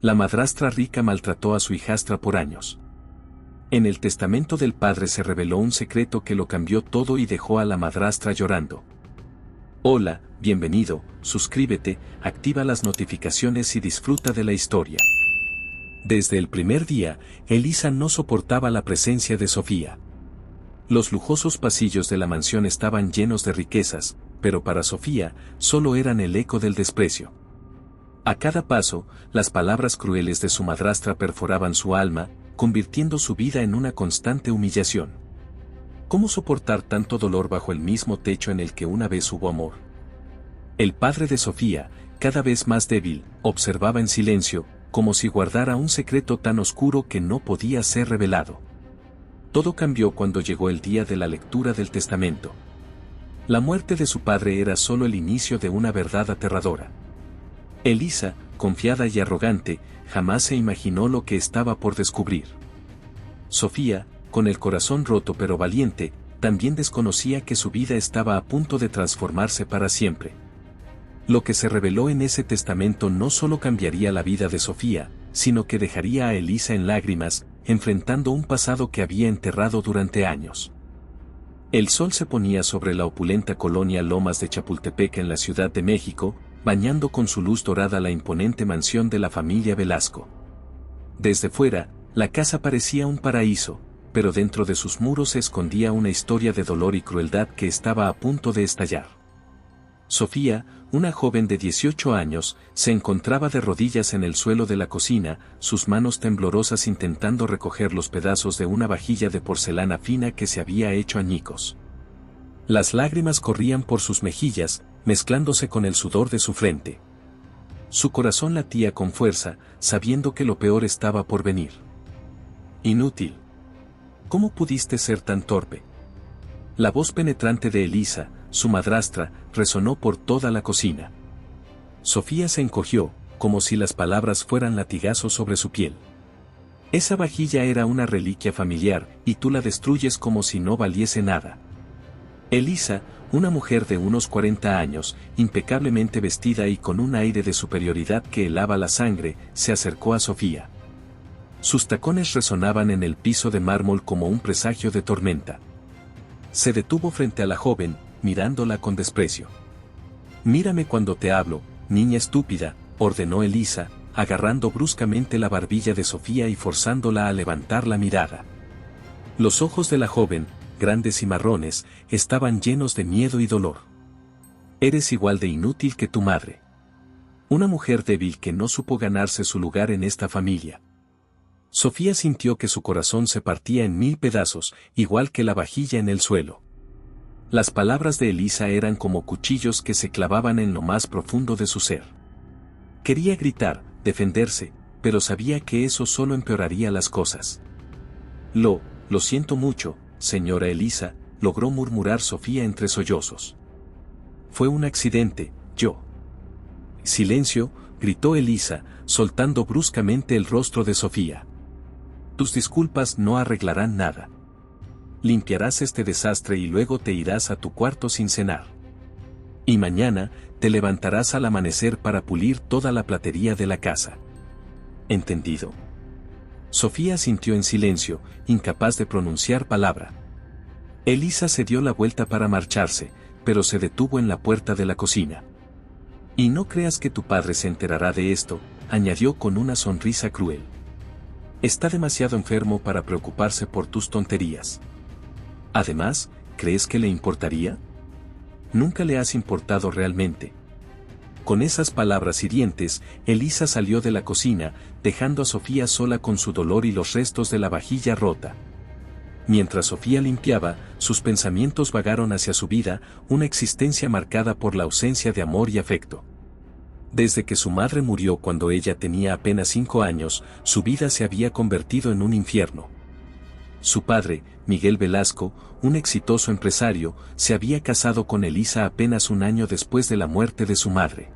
La madrastra rica maltrató a su hijastra por años. En el testamento del padre se reveló un secreto que lo cambió todo y dejó a la madrastra llorando. Hola, bienvenido, suscríbete, activa las notificaciones y disfruta de la historia. Desde el primer día, Elisa no soportaba la presencia de Sofía. Los lujosos pasillos de la mansión estaban llenos de riquezas, pero para Sofía, solo eran el eco del desprecio. A cada paso, las palabras crueles de su madrastra perforaban su alma, convirtiendo su vida en una constante humillación. ¿Cómo soportar tanto dolor bajo el mismo techo en el que una vez hubo amor? El padre de Sofía, cada vez más débil, observaba en silencio, como si guardara un secreto tan oscuro que no podía ser revelado. Todo cambió cuando llegó el día de la lectura del testamento. La muerte de su padre era solo el inicio de una verdad aterradora. Elisa, confiada y arrogante, jamás se imaginó lo que estaba por descubrir. Sofía, con el corazón roto pero valiente, también desconocía que su vida estaba a punto de transformarse para siempre. Lo que se reveló en ese testamento no solo cambiaría la vida de Sofía, sino que dejaría a Elisa en lágrimas, enfrentando un pasado que había enterrado durante años. El sol se ponía sobre la opulenta colonia Lomas de Chapultepec en la Ciudad de México, bañando con su luz dorada la imponente mansión de la familia Velasco. Desde fuera, la casa parecía un paraíso, pero dentro de sus muros se escondía una historia de dolor y crueldad que estaba a punto de estallar. Sofía, una joven de 18 años, se encontraba de rodillas en el suelo de la cocina, sus manos temblorosas intentando recoger los pedazos de una vajilla de porcelana fina que se había hecho añicos. Las lágrimas corrían por sus mejillas, mezclándose con el sudor de su frente. Su corazón latía con fuerza, sabiendo que lo peor estaba por venir. Inútil. ¿Cómo pudiste ser tan torpe? La voz penetrante de Elisa, su madrastra, resonó por toda la cocina. Sofía se encogió, como si las palabras fueran latigazos sobre su piel. Esa vajilla era una reliquia familiar, y tú la destruyes como si no valiese nada. Elisa, una mujer de unos 40 años, impecablemente vestida y con un aire de superioridad que helaba la sangre, se acercó a Sofía. Sus tacones resonaban en el piso de mármol como un presagio de tormenta. Se detuvo frente a la joven, mirándola con desprecio. «Mírame cuando te hablo, niña estúpida», ordenó Elisa, agarrando bruscamente la barbilla de Sofía y forzándola a levantar la mirada. Los ojos de la joven, grandes y marrones, estaban llenos de miedo y dolor. «Eres igual de inútil que tu madre. Una mujer débil que no supo ganarse su lugar en esta familia». Sofía sintió que su corazón se partía en 1000 pedazos, igual que la vajilla en el suelo. Las palabras de Elisa eran como cuchillos que se clavaban en lo más profundo de su ser. Quería gritar, defenderse, pero sabía que eso solo empeoraría las cosas. Lo siento mucho, señora Elisa», logró murmurar Sofía entre sollozos. «Fue un accidente, yo». «Silencio», gritó Elisa, soltando bruscamente el rostro de Sofía. «Tus disculpas no arreglarán nada. Limpiarás este desastre y luego te irás a tu cuarto sin cenar. Y mañana, te levantarás al amanecer para pulir toda la platería de la casa. ¿Entendido?». Sofía asintió en silencio, incapaz de pronunciar palabra. Elisa se dio la vuelta para marcharse, pero se detuvo en la puerta de la cocina. «Y no creas que tu padre se enterará de esto», añadió con una sonrisa cruel. «Está demasiado enfermo para preocuparse por tus tonterías. Además, ¿crees que le importaría? Nunca le has importado realmente». Con esas palabras hirientes, Elisa salió de la cocina, dejando a Sofía sola con su dolor y los restos de la vajilla rota. Mientras Sofía limpiaba, sus pensamientos vagaron hacia su vida, una existencia marcada por la ausencia de amor y afecto. Desde que su madre murió cuando ella tenía apenas 5 años, su vida se había convertido en un infierno. Su padre, Miguel Velasco, un exitoso empresario, se había casado con Elisa apenas un año después de la muerte de su madre.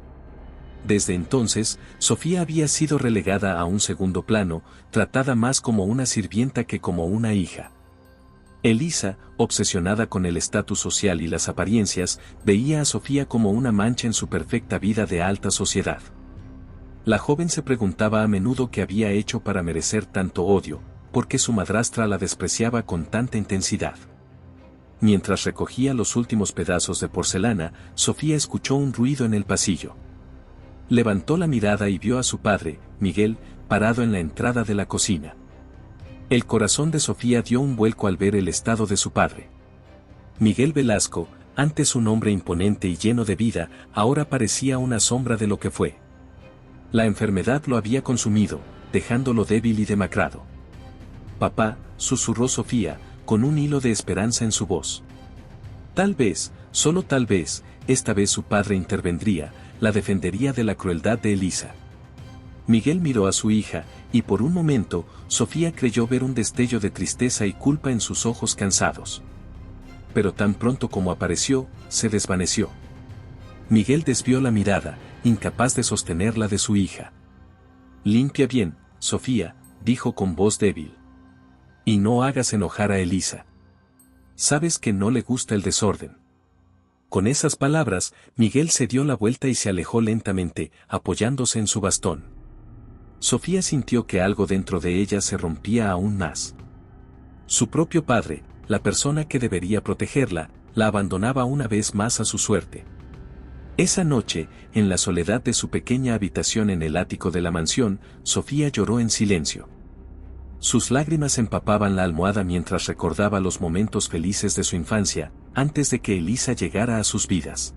Desde entonces, Sofía había sido relegada a un segundo plano, tratada más como una sirvienta que como una hija. Elisa, obsesionada con el estatus social y las apariencias, veía a Sofía como una mancha en su perfecta vida de alta sociedad. La joven se preguntaba a menudo qué había hecho para merecer tanto odio, por qué su madrastra la despreciaba con tanta intensidad. Mientras recogía los últimos pedazos de porcelana, Sofía escuchó un ruido en el pasillo. Levantó la mirada y vio a su padre, Miguel, parado en la entrada de la cocina. El corazón de Sofía dio un vuelco al ver el estado de su padre. Miguel Velasco, antes un hombre imponente y lleno de vida, ahora parecía una sombra de lo que fue. La enfermedad lo había consumido, dejándolo débil y demacrado. «Papá», susurró Sofía, con un hilo de esperanza en su voz. Tal vez, solo tal vez, esta vez su padre intervendría, la defendería de la crueldad de Elisa. Miguel miró a su hija, y por un momento, Sofía creyó ver un destello de tristeza y culpa en sus ojos cansados. Pero tan pronto como apareció, se desvaneció. Miguel desvió la mirada, incapaz de sostener la de su hija. «Limpia bien, Sofía», dijo con voz débil. «Y no hagas enojar a Elisa. Sabes que no le gusta el desorden». Con esas palabras, Miguel se dio la vuelta y se alejó lentamente, apoyándose en su bastón. Sofía sintió que algo dentro de ella se rompía aún más. Su propio padre, la persona que debería protegerla, la abandonaba una vez más a su suerte. Esa noche, en la soledad de su pequeña habitación en el ático de la mansión, Sofía lloró en silencio. Sus lágrimas empapaban la almohada mientras recordaba los momentos felices de su infancia, antes de que Elisa llegara a sus vidas.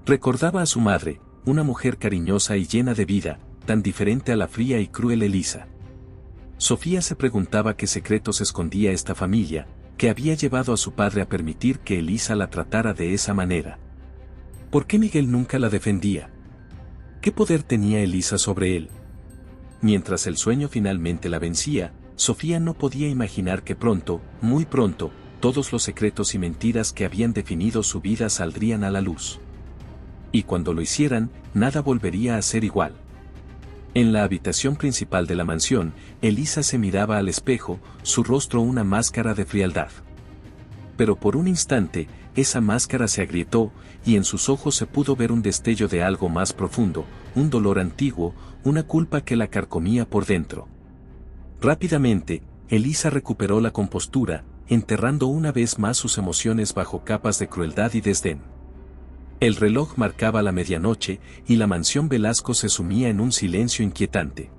Recordaba a su madre, una mujer cariñosa y llena de vida, tan diferente a la fría y cruel Elisa. Sofía se preguntaba qué secretos escondía esta familia, que había llevado a su padre a permitir que Elisa la tratara de esa manera. ¿Por qué Miguel nunca la defendía? ¿Qué poder tenía Elisa sobre él? Mientras el sueño finalmente la vencía, Sofía no podía imaginar que pronto, muy pronto, todos los secretos y mentiras que habían definido su vida saldrían a la luz. Y cuando lo hicieran, nada volvería a ser igual. En la habitación principal de la mansión, Elisa se miraba al espejo, su rostro una máscara de frialdad. Pero por un instante, esa máscara se agrietó, y en sus ojos se pudo ver un destello de algo más profundo, un dolor antiguo, una culpa que la carcomía por dentro. Rápidamente, Elisa recuperó la compostura, enterrando una vez más sus emociones bajo capas de crueldad y desdén. El reloj marcaba la medianoche, y la mansión Velasco se sumía en un silencio inquietante.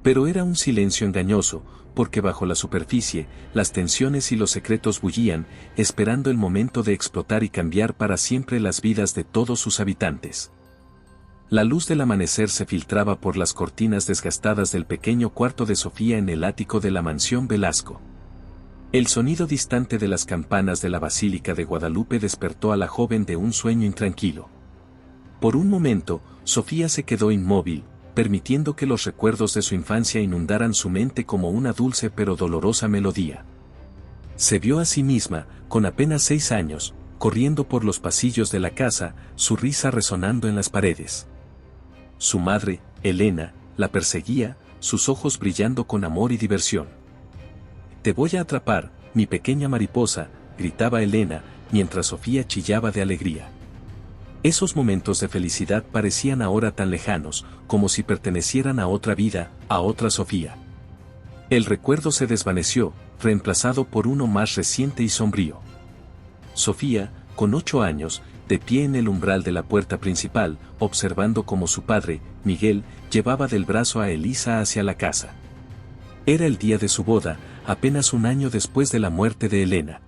Pero era un silencio engañoso, porque bajo la superficie, las tensiones y los secretos bullían, esperando el momento de explotar y cambiar para siempre las vidas de todos sus habitantes. La luz del amanecer se filtraba por las cortinas desgastadas del pequeño cuarto de Sofía en el ático de la mansión Velasco. El sonido distante de las campanas de la Basílica de Guadalupe despertó a la joven de un sueño intranquilo. Por un momento, Sofía se quedó inmóvil, permitiendo que los recuerdos de su infancia inundaran su mente como una dulce pero dolorosa melodía. Se vio a sí misma, con apenas 6 años, corriendo por los pasillos de la casa, su risa resonando en las paredes. Su madre, Elena, la perseguía, sus ojos brillando con amor y diversión. «Te voy a atrapar, mi pequeña mariposa», gritaba Elena, mientras Sofía chillaba de alegría. Esos momentos de felicidad parecían ahora tan lejanos, como si pertenecieran a otra vida, a otra Sofía. El recuerdo se desvaneció, reemplazado por uno más reciente y sombrío. Sofía, con 8 años, de pie en el umbral de la puerta principal, observando cómo su padre, Miguel, llevaba del brazo a Elisa hacia la casa. Era el día de su boda, apenas un año después de la muerte de Elena.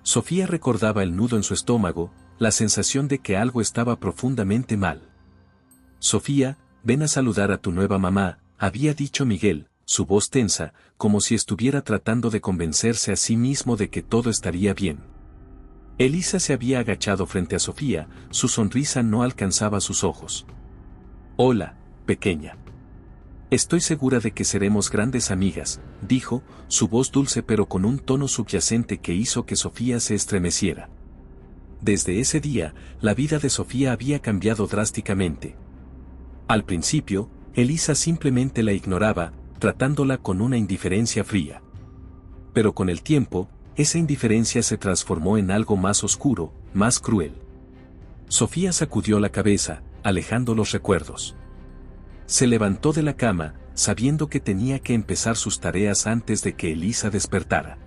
Sofía recordaba el nudo en su estómago, la sensación de que algo estaba profundamente mal. «Sofía, ven a saludar a tu nueva mamá», había dicho Miguel, su voz tensa, como si estuviera tratando de convencerse a sí mismo de que todo estaría bien. Elisa se había agachado frente a Sofía, su sonrisa no alcanzaba sus ojos. «Hola, pequeña. Estoy segura de que seremos grandes amigas», dijo, su voz dulce pero con un tono subyacente que hizo que Sofía se estremeciera. Desde ese día, la vida de Sofía había cambiado drásticamente. Al principio, Elisa simplemente la ignoraba, tratándola con una indiferencia fría. Pero con el tiempo, esa indiferencia se transformó en algo más oscuro, más cruel. Sofía sacudió la cabeza, alejando los recuerdos. Se levantó de la cama, sabiendo que tenía que empezar sus tareas antes de que Elisa despertara.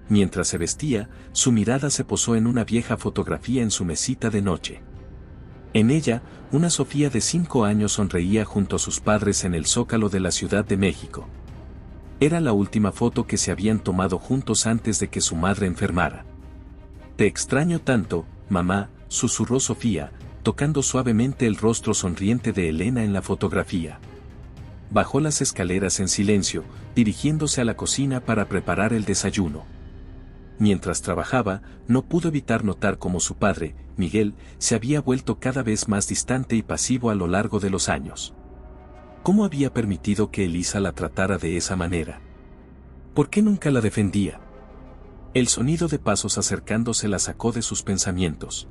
Mientras se vestía, su mirada se posó en una vieja fotografía en su mesita de noche. En ella, una Sofía de 5 años sonreía junto a sus padres en el zócalo de la Ciudad de México. Era la última foto que se habían tomado juntos antes de que su madre enfermara. «Te extraño tanto, mamá», susurró Sofía, tocando suavemente el rostro sonriente de Elena en la fotografía. Bajó las escaleras en silencio, dirigiéndose a la cocina para preparar el desayuno. Mientras trabajaba, no pudo evitar notar cómo su padre, Miguel, se había vuelto cada vez más distante y pasivo a lo largo de los años. ¿Cómo había permitido que Elisa la tratara de esa manera? ¿Por qué nunca la defendía? El sonido de pasos acercándose la sacó de sus pensamientos.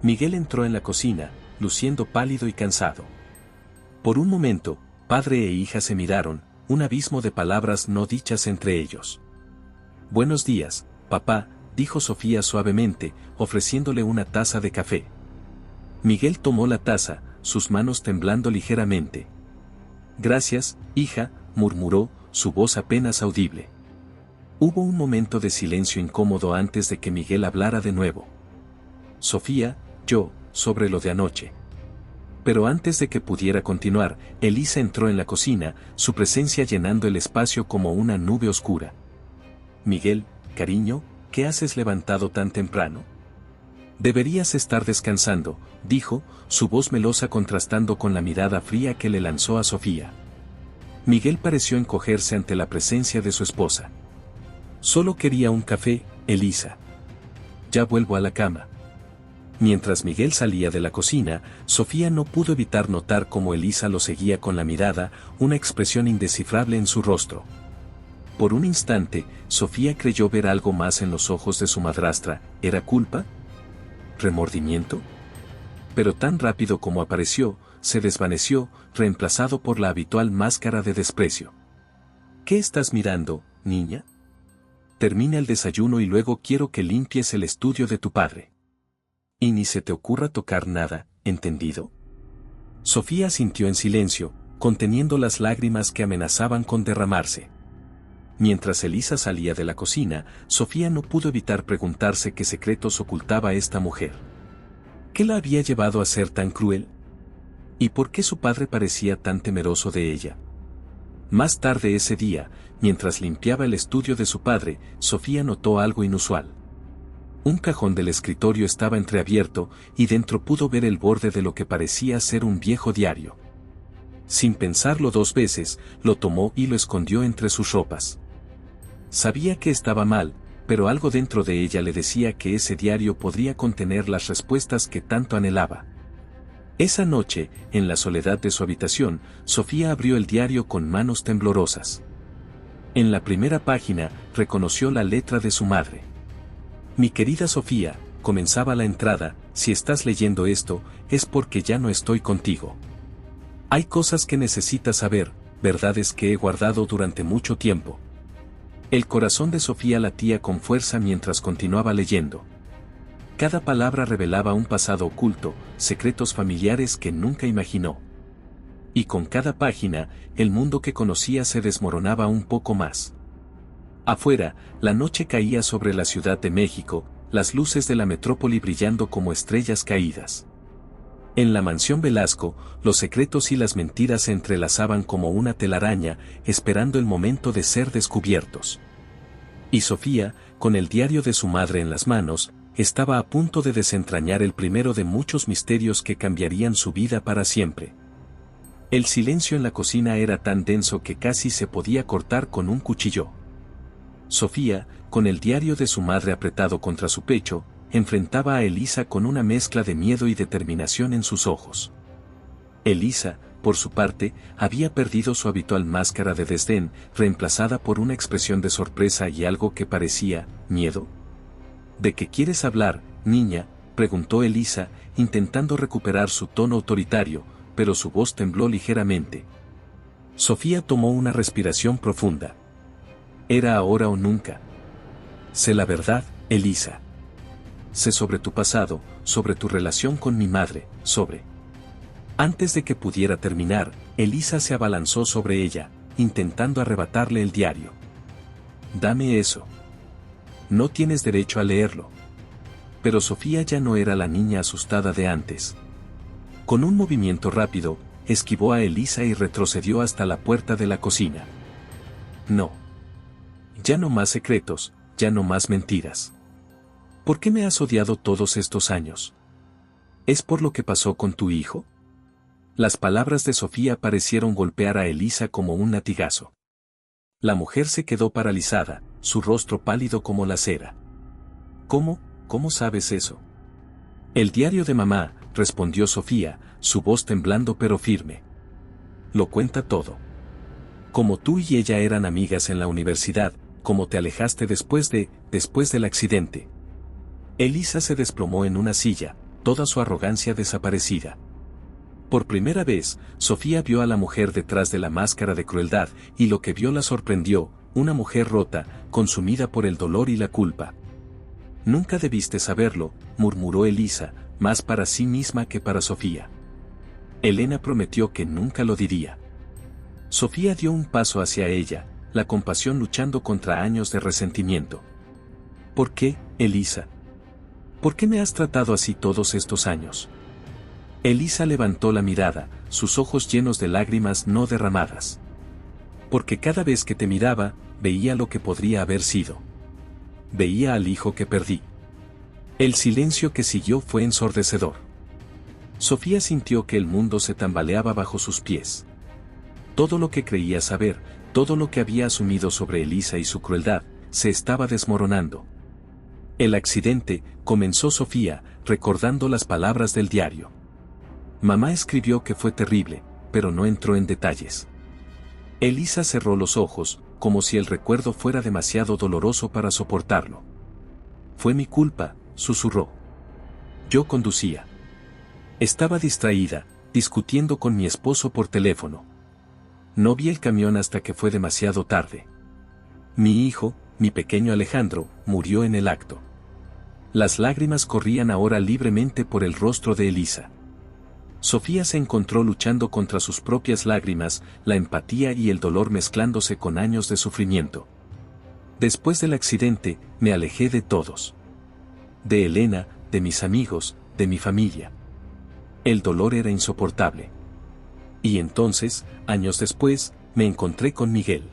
Miguel entró en la cocina, luciendo pálido y cansado. Por un momento, padre e hija se miraron, un abismo de palabras no dichas entre ellos. «Buenos días, papá», dijo Sofía suavemente, ofreciéndole una taza de café. Miguel tomó la taza, sus manos temblando ligeramente. «Gracias, hija», murmuró, su voz apenas audible. Hubo un momento de silencio incómodo antes de que Miguel hablara de nuevo. «Sofía, sobre lo de anoche». Pero antes de que pudiera continuar, Elisa entró en la cocina, su presencia llenando el espacio como una nube oscura. «Miguel, cariño, ¿qué haces levantado tan temprano?» «Deberías estar descansando», dijo, su voz melosa contrastando con la mirada fría que le lanzó a Sofía. Miguel pareció encogerse ante la presencia de su esposa. «Solo quería un café, Elisa. Ya vuelvo a la cama». Mientras Miguel salía de la cocina, Sofía no pudo evitar notar cómo Elisa lo seguía con la mirada, una expresión indescifrable en su rostro. Por un instante, Sofía creyó ver algo más en los ojos de su madrastra. ¿Era culpa? ¿Remordimiento? Pero tan rápido como apareció, se desvaneció, reemplazado por la habitual máscara de desprecio. ¿Qué estás mirando, niña? Termina el desayuno y luego quiero que limpies el estudio de tu padre. Y ni se te ocurra tocar nada, ¿entendido? Sofía asintió en silencio, conteniendo las lágrimas que amenazaban con derramarse. Mientras Elisa salía de la cocina, Sofía no pudo evitar preguntarse qué secretos ocultaba esta mujer. ¿Qué la había llevado a ser tan cruel? ¿Y por qué su padre parecía tan temeroso de ella? Más tarde ese día, mientras limpiaba el estudio de su padre, Sofía notó algo inusual. Un cajón del escritorio estaba entreabierto, y dentro pudo ver el borde de lo que parecía ser un viejo diario. Sin pensarlo 2 veces, lo tomó y lo escondió entre sus ropas. Sabía que estaba mal, pero algo dentro de ella le decía que ese diario podría contener las respuestas que tanto anhelaba. Esa noche, en la soledad de su habitación, Sofía abrió el diario con manos temblorosas. En la primera página, reconoció la letra de su madre. «Mi querida Sofía», comenzaba la entrada, «si estás leyendo esto, es porque ya no estoy contigo. Hay cosas que necesitas saber, verdades que he guardado durante mucho tiempo». El corazón de Sofía latía con fuerza mientras continuaba leyendo. Cada palabra revelaba un pasado oculto, secretos familiares que nunca imaginó. Y con cada página, el mundo que conocía se desmoronaba un poco más. Afuera, la noche caía sobre la Ciudad de México, las luces de la metrópoli brillando como estrellas caídas. En la mansión Velasco, los secretos y las mentiras se entrelazaban como una telaraña, esperando el momento de ser descubiertos. Y Sofía, con el diario de su madre en las manos, estaba a punto de desentrañar el primero de muchos misterios que cambiarían su vida para siempre. El silencio en la cocina era tan denso que casi se podía cortar con un cuchillo. Sofía, con el diario de su madre apretado contra su pecho, enfrentaba a Elisa con una mezcla de miedo y determinación en sus ojos. Elisa, por su parte, había perdido su habitual máscara de desdén, reemplazada por una expresión de sorpresa y algo que parecía miedo. ¿De qué quieres hablar, niña?, preguntó Elisa, intentando recuperar su tono autoritario, pero su voz tembló ligeramente. Sofía tomó una respiración profunda. Era ahora o nunca. Sé la verdad, Elisa. Sé sobre tu pasado, sobre tu relación con mi madre, sobre... Antes de que pudiera terminar, Elisa se abalanzó sobre ella, intentando arrebatarle el diario. «Dame eso. No tienes derecho a leerlo». Pero Sofía ya no era la niña asustada de antes. Con un movimiento rápido, esquivó a Elisa y retrocedió hasta la puerta de la cocina. «No. Ya no más secretos, ya no más mentiras. ¿Por qué me has odiado todos estos años? ¿Es por lo que pasó con tu hijo?». Las palabras de Sofía parecieron golpear a Elisa como un latigazo. La mujer se quedó paralizada, su rostro pálido como la cera. ¿Cómo sabes eso? «El diario de mamá», respondió Sofía, su voz temblando pero firme. «Lo cuenta todo. Como tú y ella eran amigas en la universidad, cómo te alejaste después del accidente». Elisa se desplomó en una silla, toda su arrogancia desaparecida. Por primera vez, Sofía vio a la mujer detrás de la máscara de crueldad, y lo que vio la sorprendió, una mujer rota, consumida por el dolor y la culpa. «Nunca debiste saberlo», murmuró Elisa, más para sí misma que para Sofía. Elena prometió que nunca lo diría. Sofía dio un paso hacia ella, la compasión luchando contra años de resentimiento. «¿Por qué, Elisa? ¿Por qué me has tratado así todos estos años?». Elisa levantó la mirada, sus ojos llenos de lágrimas no derramadas. «Porque cada vez que te miraba, veía lo que podría haber sido. Veía al hijo que perdí». El silencio que siguió fue ensordecedor. Sofía sintió que el mundo se tambaleaba bajo sus pies. Todo lo que creía saber, todo lo que había asumido sobre Elisa y su crueldad, se estaba desmoronando. «El accidente», comenzó Sofía, recordando las palabras del diario. «Mamá escribió que fue terrible, pero no entró en detalles». Elisa cerró los ojos, como si el recuerdo fuera demasiado doloroso para soportarlo. «Fue mi culpa», susurró. «Yo conducía. Estaba distraída, discutiendo con mi esposo por teléfono. No vi el camión hasta que fue demasiado tarde. Mi hijo, mi pequeño Alejandro, murió en el acto». Las lágrimas corrían ahora libremente por el rostro de Elisa. Sofía se encontró luchando contra sus propias lágrimas, la empatía y el dolor mezclándose con años de sufrimiento. «Después del accidente, me alejé de todos. De Elena, de mis amigos, de mi familia. El dolor era insoportable. Y entonces, años después, me encontré con Miguel.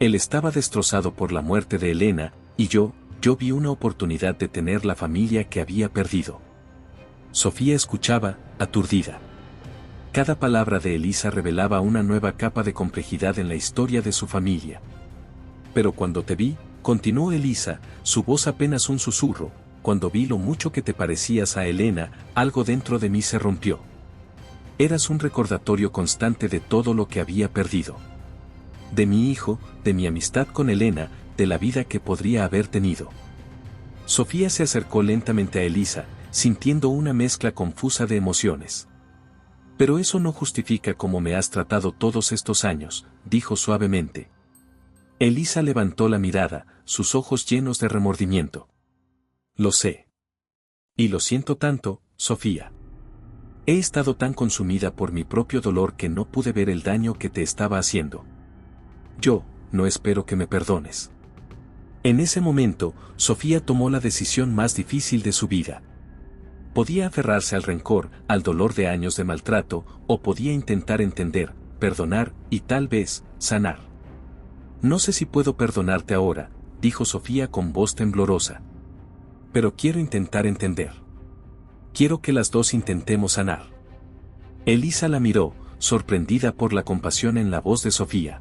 Él estaba destrozado por la muerte de Elena, y yo vi una oportunidad de tener la familia que había perdido». Sofía escuchaba, aturdida. Cada palabra de Elisa revelaba una nueva capa de complejidad en la historia de su familia. «Pero cuando te vi», continuó Elisa, su voz apenas un susurro, «cuando vi lo mucho que te parecías a Elena, algo dentro de mí se rompió. Eras un recordatorio constante de todo lo que había perdido. De mi hijo, de mi amistad con Elena, de la vida que podría haber tenido». Sofía se acercó lentamente a Elisa, sintiendo una mezcla confusa de emociones. «Pero eso no justifica cómo me has tratado todos estos años», dijo suavemente. Elisa levantó la mirada, sus ojos llenos de remordimiento. «Lo sé. Y lo siento tanto, Sofía. He estado tan consumida por mi propio dolor que no pude ver el daño que te estaba haciendo. Yo no espero que me perdones». En ese momento, Sofía tomó la decisión más difícil de su vida. Podía aferrarse al rencor, al dolor de años de maltrato, o podía intentar entender, perdonar y tal vez, sanar. «No sé si puedo perdonarte ahora», dijo Sofía con voz temblorosa. «Pero quiero intentar entender. Quiero que las dos intentemos sanar». Elisa la miró, sorprendida por la compasión en la voz de Sofía.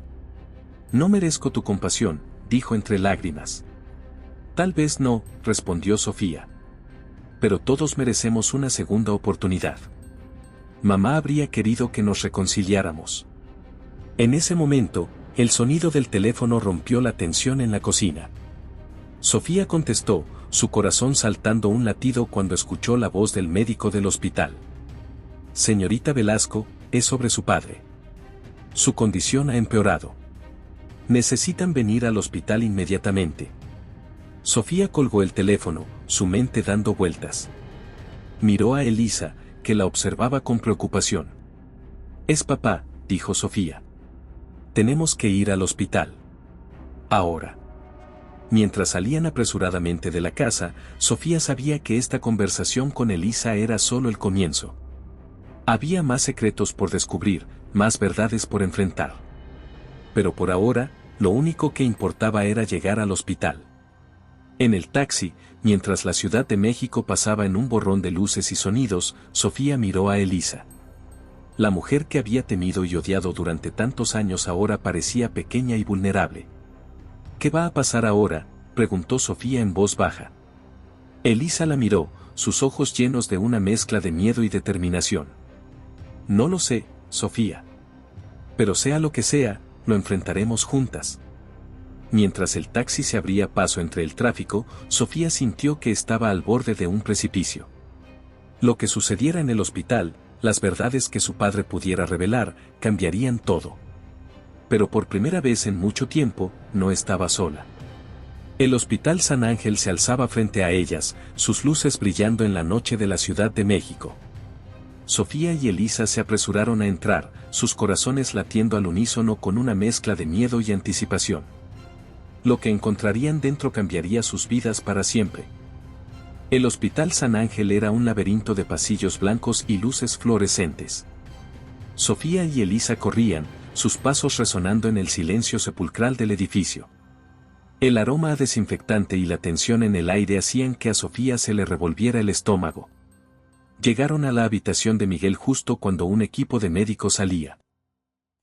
«No merezco tu compasión», dijo entre lágrimas. «Tal vez no», respondió Sofía. «Pero todos merecemos una segunda oportunidad. Mamá habría querido que nos reconciliáramos». En ese momento, el sonido del teléfono rompió la tensión en la cocina. Sofía contestó, su corazón saltando un latido cuando escuchó la voz del médico del hospital. «Señorita Velasco, es sobre su padre. Su condición ha empeorado. Necesitan venir al hospital inmediatamente». Sofía colgó el teléfono, su mente dando vueltas. Miró a Elisa, que la observaba con preocupación. Es papá, dijo Sofía. Tenemos que ir al hospital. Ahora. Mientras salían apresuradamente de la casa, Sofía sabía que esta conversación con Elisa era solo el comienzo. Había más secretos por descubrir, más verdades por enfrentar. Pero por ahora, lo único que importaba era llegar al hospital. En el taxi, mientras la Ciudad de México pasaba en un borrón de luces y sonidos, Sofía miró a Elisa. La mujer que había temido y odiado durante tantos años ahora parecía pequeña y vulnerable. ¿Qué va a pasar ahora?, preguntó Sofía en voz baja. Elisa la miró, sus ojos llenos de una mezcla de miedo y determinación. No lo sé, Sofía. Pero sea lo que sea, lo enfrentaremos juntas. Mientras el taxi se abría paso entre el tráfico, Sofía sintió que estaba al borde de un precipicio. Lo que sucediera en el hospital, las verdades que su padre pudiera revelar, cambiarían todo. Pero por primera vez en mucho tiempo, no estaba sola. El Hospital San Ángel se alzaba frente a ellas, sus luces brillando en la noche de la Ciudad de México. Sofía y Elisa se apresuraron a entrar, sus corazones latiendo al unísono con una mezcla de miedo y anticipación. Lo que encontrarían dentro cambiaría sus vidas para siempre. El Hospital San Ángel era un laberinto de pasillos blancos y luces fluorescentes. Sofía y Elisa corrían, sus pasos resonando en el silencio sepulcral del edificio. El aroma a desinfectante y la tensión en el aire hacían que a Sofía se le revolviera el estómago. Llegaron a la habitación de Miguel justo cuando un equipo de médicos salía.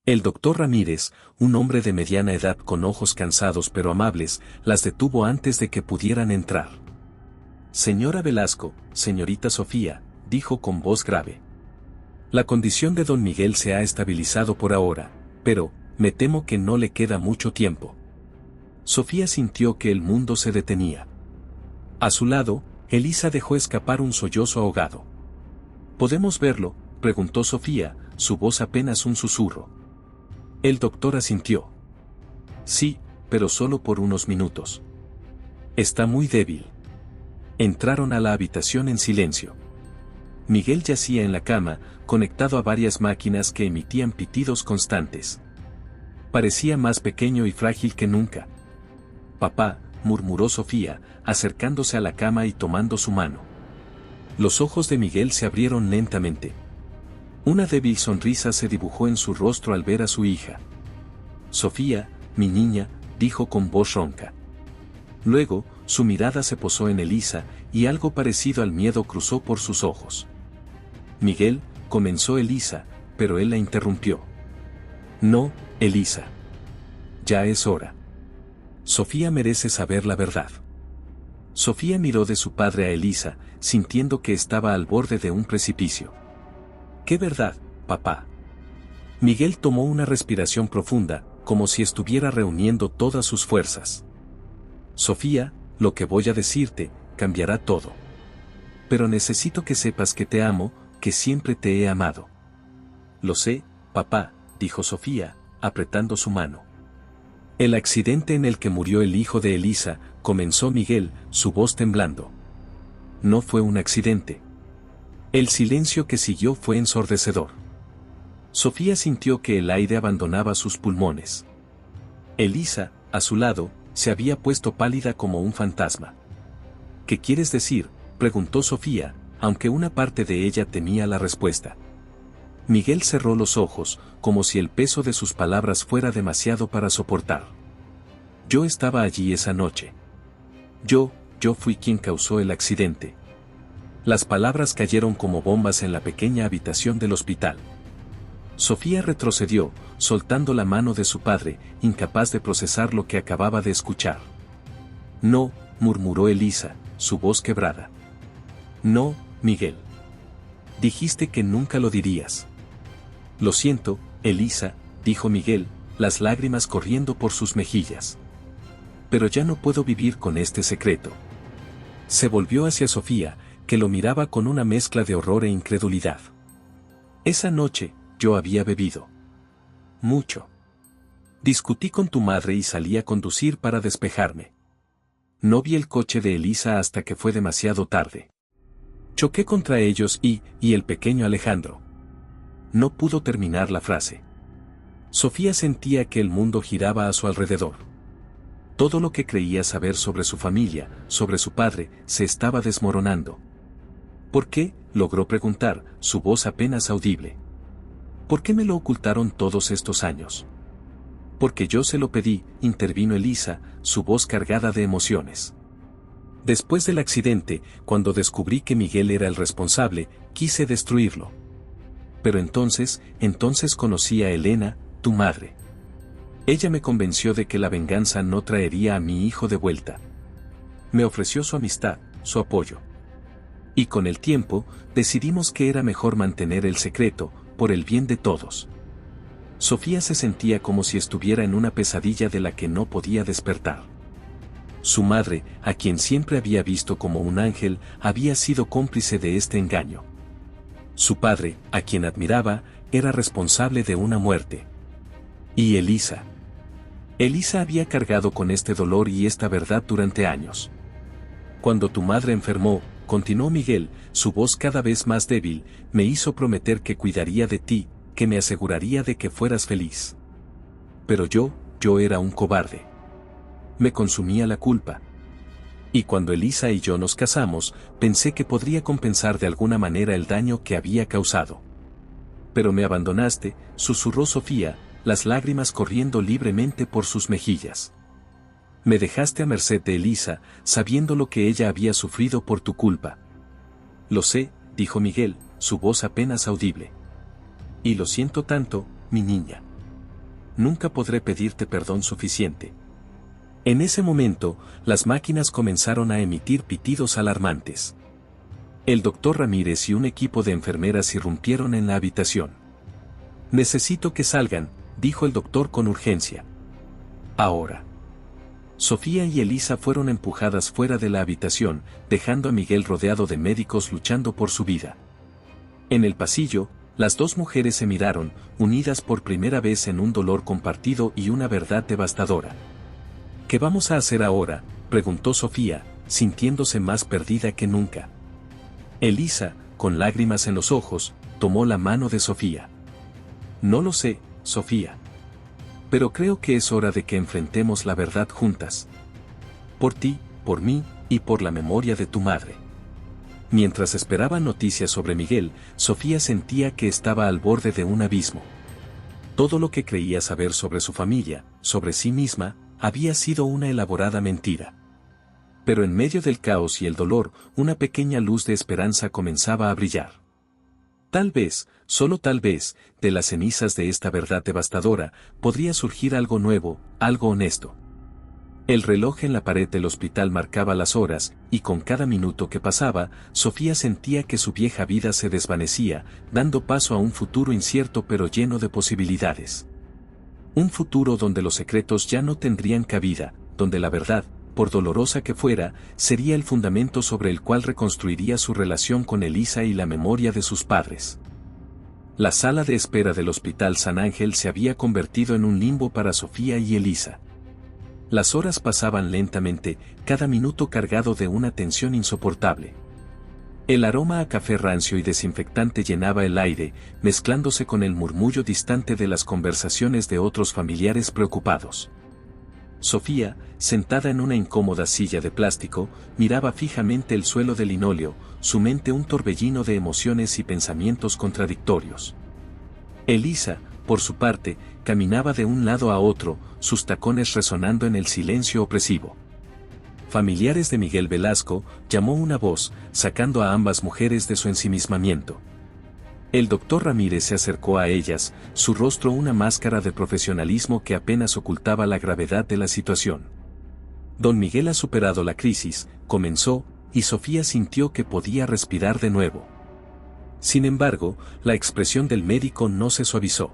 El doctor Ramírez, un hombre de mediana edad con ojos cansados pero amables, las detuvo antes de que pudieran entrar. Señora Velasco, señorita Sofía, dijo con voz grave. La condición de don Miguel se ha estabilizado por ahora, pero, me temo que no le queda mucho tiempo. Sofía sintió que el mundo se detenía. A su lado, Elisa dejó escapar un sollozo ahogado. ¿Podemos verlo?, preguntó Sofía, su voz apenas un susurro. El doctor asintió. Sí, pero solo por unos minutos. Está muy débil. Entraron a la habitación en silencio. Miguel yacía en la cama, conectado a varias máquinas que emitían pitidos constantes. Parecía más pequeño y frágil que nunca. Papá, murmuró Sofía, acercándose a la cama y tomando su mano. Los ojos de Miguel se abrieron lentamente. Una débil sonrisa se dibujó en su rostro al ver a su hija. Sofía, mi niña, dijo con voz ronca. Luego, su mirada se posó en Elisa, y algo parecido al miedo cruzó por sus ojos. Miguel, comenzó Elisa, pero él la interrumpió. No, Elisa. Ya es hora. Sofía merece saber la verdad. Sofía miró de su padre a Elisa, sintiendo que estaba al borde de un precipicio. ¿Qué verdad, papá? Miguel tomó una respiración profunda, como si estuviera reuniendo todas sus fuerzas. Sofía, lo que voy a decirte, cambiará todo. Pero necesito que sepas que te amo, que siempre te he amado. Lo sé, papá, dijo Sofía, apretando su mano. El accidente en el que murió el hijo de Elisa, comenzó Miguel, su voz temblando. No fue un accidente. El silencio que siguió fue ensordecedor. Sofía sintió que el aire abandonaba sus pulmones. Elisa, a su lado, se había puesto pálida como un fantasma. ¿Qué quieres decir?, preguntó Sofía, aunque una parte de ella temía la respuesta. Miguel cerró los ojos, como si el peso de sus palabras fuera demasiado para soportar. Yo estaba allí esa noche. Yo fui quien causó el accidente. Las palabras cayeron como bombas en la pequeña habitación del hospital. Sofía retrocedió, soltando la mano de su padre, incapaz de procesar lo que acababa de escuchar. No, murmuró Elisa, su voz quebrada. No, Miguel. Dijiste que nunca lo dirías. Lo siento, Elisa, dijo Miguel, las lágrimas corriendo por sus mejillas. Pero ya no puedo vivir con este secreto. Se volvió hacia Sofía, que lo miraba con una mezcla de horror e incredulidad. Esa noche, yo había bebido. Mucho. Discutí con tu madre y salí a conducir para despejarme. No vi el coche de Elisa hasta que fue demasiado tarde. Choqué contra ellos y el pequeño Alejandro. No pudo terminar la frase. Sofía sentía que el mundo giraba a su alrededor. Todo lo que creía saber sobre su familia, sobre su padre, se estaba desmoronando. ¿Por qué?, logró preguntar, su voz apenas audible. ¿Por qué me lo ocultaron todos estos años? Porque yo se lo pedí, intervino Elisa, su voz cargada de emociones. Después del accidente, cuando descubrí que Miguel era el responsable, quise destruirlo. Pero entonces conocí a Elena, tu madre. Ella me convenció de que la venganza no traería a mi hijo de vuelta. Me ofreció su amistad, su apoyo. Y con el tiempo, decidimos que era mejor mantener el secreto, por el bien de todos. Sofía se sentía como si estuviera en una pesadilla de la que no podía despertar. Su madre, a quien siempre había visto como un ángel, había sido cómplice de este engaño. Su padre, a quien admiraba, era responsable de una muerte. Y Elisa. Elisa había cargado con este dolor y esta verdad durante años. Cuando tu madre enfermó, continuó Miguel, su voz cada vez más débil, me hizo prometer que cuidaría de ti, que me aseguraría de que fueras feliz. Pero yo era un cobarde. Me consumía la culpa. Y cuando Elisa y yo nos casamos, pensé que podría compensar de alguna manera el daño que había causado. Pero me abandonaste, susurró Sofía, las lágrimas corriendo libremente por sus mejillas. Me dejaste a merced de Elisa, sabiendo lo que ella había sufrido por tu culpa. Lo sé, dijo Miguel, su voz apenas audible. Y lo siento tanto, mi niña. Nunca podré pedirte perdón suficiente. En ese momento, las máquinas comenzaron a emitir pitidos alarmantes. El doctor Ramírez y un equipo de enfermeras irrumpieron en la habitación. Necesito que salgan, dijo el doctor con urgencia. Ahora. Sofía y Elisa fueron empujadas fuera de la habitación, dejando a Miguel rodeado de médicos luchando por su vida. En el pasillo, las dos mujeres se miraron, unidas por primera vez en un dolor compartido y una verdad devastadora. ¿Qué vamos a hacer ahora?, preguntó Sofía, sintiéndose más perdida que nunca. Elisa, con lágrimas en los ojos, tomó la mano de Sofía. No lo sé, Sofía. Pero creo que es hora de que enfrentemos la verdad juntas. Por ti, por mí, y por la memoria de tu madre. Mientras esperaba noticias sobre Miguel, Sofía sentía que estaba al borde de un abismo. Todo lo que creía saber sobre su familia, sobre sí misma, había sido una elaborada mentira. Pero en medio del caos y el dolor, una pequeña luz de esperanza comenzaba a brillar. Tal vez, solo tal vez, de las cenizas de esta verdad devastadora, podría surgir algo nuevo, algo honesto. El reloj en la pared del hospital marcaba las horas, y con cada minuto que pasaba, Sofía sentía que su vieja vida se desvanecía, dando paso a un futuro incierto pero lleno de posibilidades. Un futuro donde los secretos ya no tendrían cabida, donde la verdad, por dolorosa que fuera, sería el fundamento sobre el cual reconstruiría su relación con Elisa y la memoria de sus padres. La sala de espera del Hospital San Ángel se había convertido en un limbo para Sofía y Elisa. Las horas pasaban lentamente, cada minuto cargado de una tensión insoportable. El aroma a café rancio y desinfectante llenaba el aire, mezclándose con el murmullo distante de las conversaciones de otros familiares preocupados. Sofía, sentada en una incómoda silla de plástico, miraba fijamente el suelo de linóleo, su mente un torbellino de emociones y pensamientos contradictorios. Elisa, por su parte, caminaba de un lado a otro, sus tacones resonando en el silencio opresivo. Familiares de Miguel Velasco, llamó una voz, sacando a ambas mujeres de su ensimismamiento. El doctor Ramírez se acercó a ellas, su rostro una máscara de profesionalismo que apenas ocultaba la gravedad de la situación. Don Miguel ha superado la crisis, comenzó, y Sofía sintió que podía respirar de nuevo. Sin embargo, la expresión del médico no se suavizó.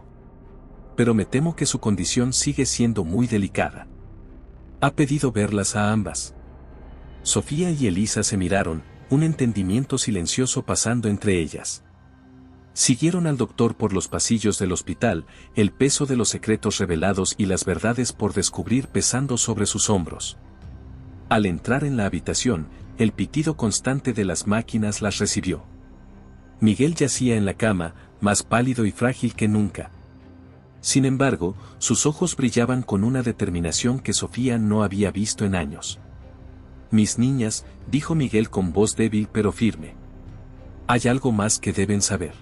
Pero me temo que su condición sigue siendo muy delicada. Ha pedido verlas a ambas. Sofía y Elisa se miraron, un entendimiento silencioso pasando entre ellas. Siguieron al doctor por los pasillos del hospital, el peso de los secretos revelados y las verdades por descubrir pesando sobre sus hombros. Al entrar en la habitación, el pitido constante de las máquinas las recibió. Miguel yacía en la cama, más pálido y frágil que nunca. Sin embargo, sus ojos brillaban con una determinación que Sofía no había visto en años. «Mis niñas», dijo Miguel con voz débil pero firme. «Hay algo más que deben saber».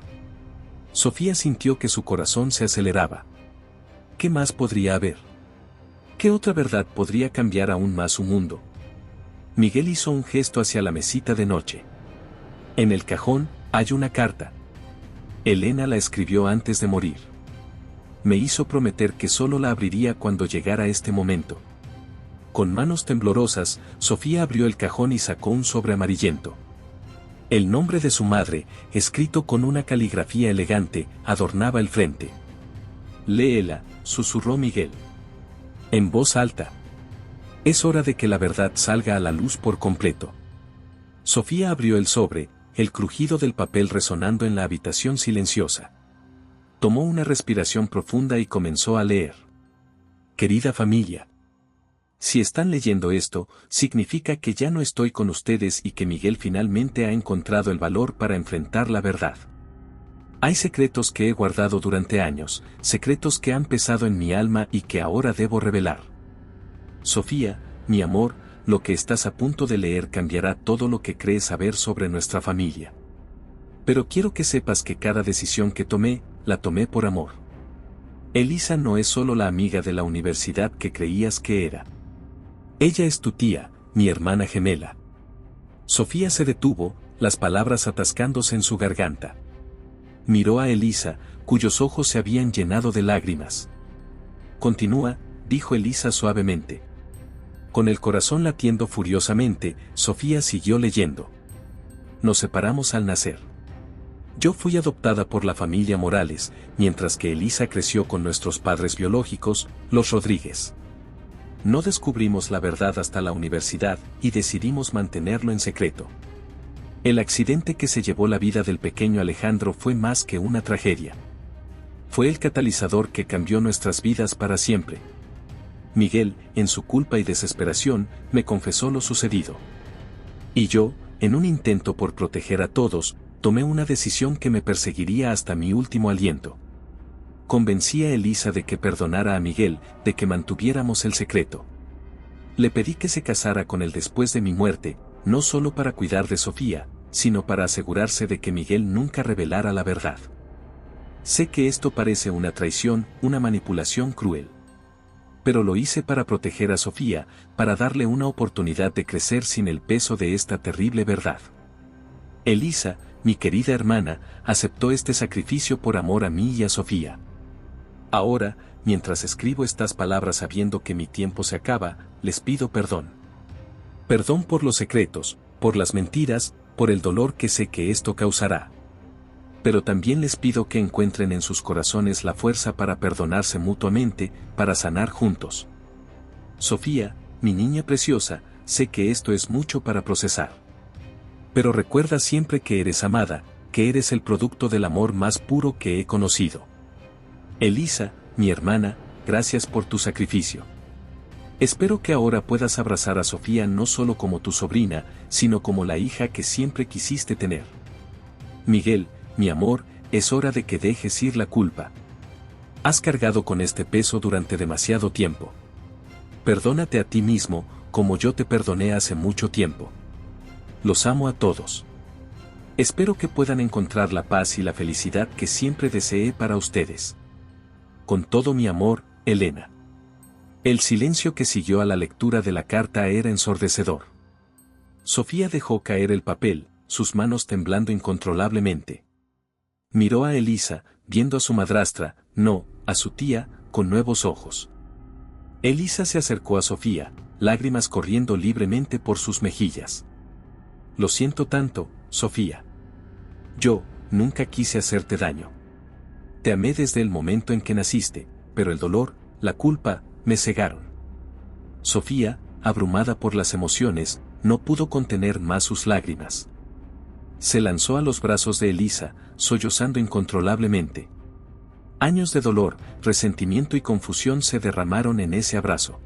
Sofía sintió que su corazón se aceleraba. ¿Qué más podría haber? ¿Qué otra verdad podría cambiar aún más su mundo? Miguel hizo un gesto hacia la mesita de noche. En el cajón hay una carta. Elena la escribió antes de morir. Me hizo prometer que solo la abriría cuando llegara este momento. Con manos temblorosas, Sofía abrió el cajón y sacó un sobre amarillento. El nombre de su madre, escrito con una caligrafía elegante, adornaba el frente. «Léela», susurró Miguel. En voz alta. «Es hora de que la verdad salga a la luz por completo». Sofía abrió el sobre, el crujido del papel resonando en la habitación silenciosa. Tomó una respiración profunda y comenzó a leer. «Querida familia. Si están leyendo esto, significa que ya no estoy con ustedes y que Miguel finalmente ha encontrado el valor para enfrentar la verdad. Hay secretos que he guardado durante años, secretos que han pesado en mi alma y que ahora debo revelar. Sofía, mi amor, lo que estás a punto de leer cambiará todo lo que crees saber sobre nuestra familia. Pero quiero que sepas que cada decisión que tomé, la tomé por amor. Elisa no es solo la amiga de la universidad que creías que era. Ella es tu tía, mi hermana gemela». Sofía se detuvo, las palabras atascándose en su garganta. Miró a Elisa, cuyos ojos se habían llenado de lágrimas. «Continúa», dijo Elisa suavemente. Con el corazón latiendo furiosamente, Sofía siguió leyendo. «Nos separamos al nacer. Yo fui adoptada por la familia Morales, mientras que Elisa creció con nuestros padres biológicos, los Rodríguez. No descubrimos la verdad hasta la universidad y decidimos mantenerlo en secreto. El accidente que se llevó la vida del pequeño Alejandro fue más que una tragedia. Fue el catalizador que cambió nuestras vidas para siempre. Miguel, en su culpa y desesperación, me confesó lo sucedido. Y yo, en un intento por proteger a todos, tomé una decisión que me perseguiría hasta mi último aliento. Convencí a Elisa de que perdonara a Miguel, de que mantuviéramos el secreto. Le pedí que se casara con él después de mi muerte, no solo para cuidar de Sofía, sino para asegurarse de que Miguel nunca revelara la verdad. Sé que esto parece una traición, una manipulación cruel. Pero lo hice para proteger a Sofía, para darle una oportunidad de crecer sin el peso de esta terrible verdad. Elisa, mi querida hermana, aceptó este sacrificio por amor a mí y a Sofía. Ahora, mientras escribo estas palabras sabiendo que mi tiempo se acaba, les pido perdón. Perdón por los secretos, por las mentiras, por el dolor que sé que esto causará. Pero también les pido que encuentren en sus corazones la fuerza para perdonarse mutuamente, para sanar juntos. Sofía, mi niña preciosa, sé que esto es mucho para procesar. Pero recuerda siempre que eres amada, que eres el producto del amor más puro que he conocido. Elisa, mi hermana, gracias por tu sacrificio. Espero que ahora puedas abrazar a Sofía no solo como tu sobrina, sino como la hija que siempre quisiste tener. Miguel, mi amor, es hora de que dejes ir la culpa. Has cargado con este peso durante demasiado tiempo. Perdónate a ti mismo, como yo te perdoné hace mucho tiempo. Los amo a todos. Espero que puedan encontrar la paz y la felicidad que siempre deseé para ustedes. Con todo mi amor, Elena». El silencio que siguió a la lectura de la carta era ensordecedor. Sofía dejó caer el papel, sus manos temblando incontrolablemente. Miró a Elisa, viendo a su madrastra, no, a su tía, con nuevos ojos. Elisa se acercó a Sofía, lágrimas corriendo libremente por sus mejillas. «Lo siento tanto, Sofía. Yo, nunca quise hacerte daño. Te amé desde el momento en que naciste, pero el dolor, la culpa, me cegaron». Sofía, abrumada por las emociones, no pudo contener más sus lágrimas. Se lanzó a los brazos de Elisa, sollozando incontrolablemente. Años de dolor, resentimiento y confusión se derramaron en ese abrazo.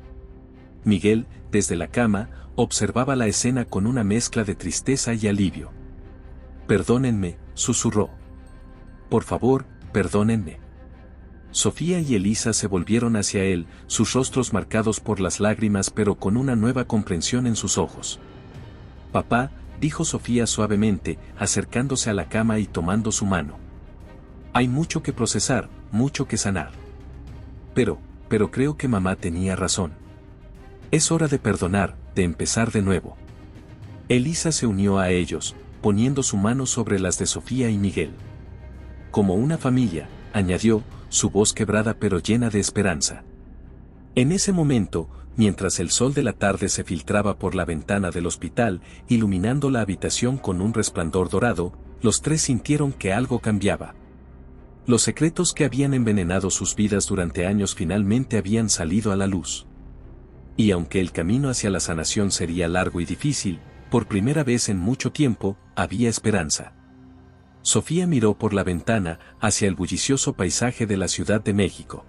Miguel, desde la cama, observaba la escena con una mezcla de tristeza y alivio. «Perdónenme», susurró. «Por favor, perdónenme». Sofía y Elisa se volvieron hacia él, sus rostros marcados por las lágrimas pero con una nueva comprensión en sus ojos. «Papá», dijo Sofía suavemente, acercándose a la cama y tomando su mano. «Hay mucho que procesar, mucho que sanar. Pero creo que mamá tenía razón. Es hora de perdonar, de empezar de nuevo». Elisa se unió a ellos, poniendo su mano sobre las de Sofía y Miguel. «Como una familia», añadió, su voz quebrada pero llena de esperanza. En ese momento, mientras el sol de la tarde se filtraba por la ventana del hospital, iluminando la habitación con un resplandor dorado, los tres sintieron que algo cambiaba. Los secretos que habían envenenado sus vidas durante años finalmente habían salido a la luz. Y aunque el camino hacia la sanación sería largo y difícil, por primera vez en mucho tiempo, había esperanza. Sofía miró por la ventana hacia el bullicioso paisaje de la Ciudad de México.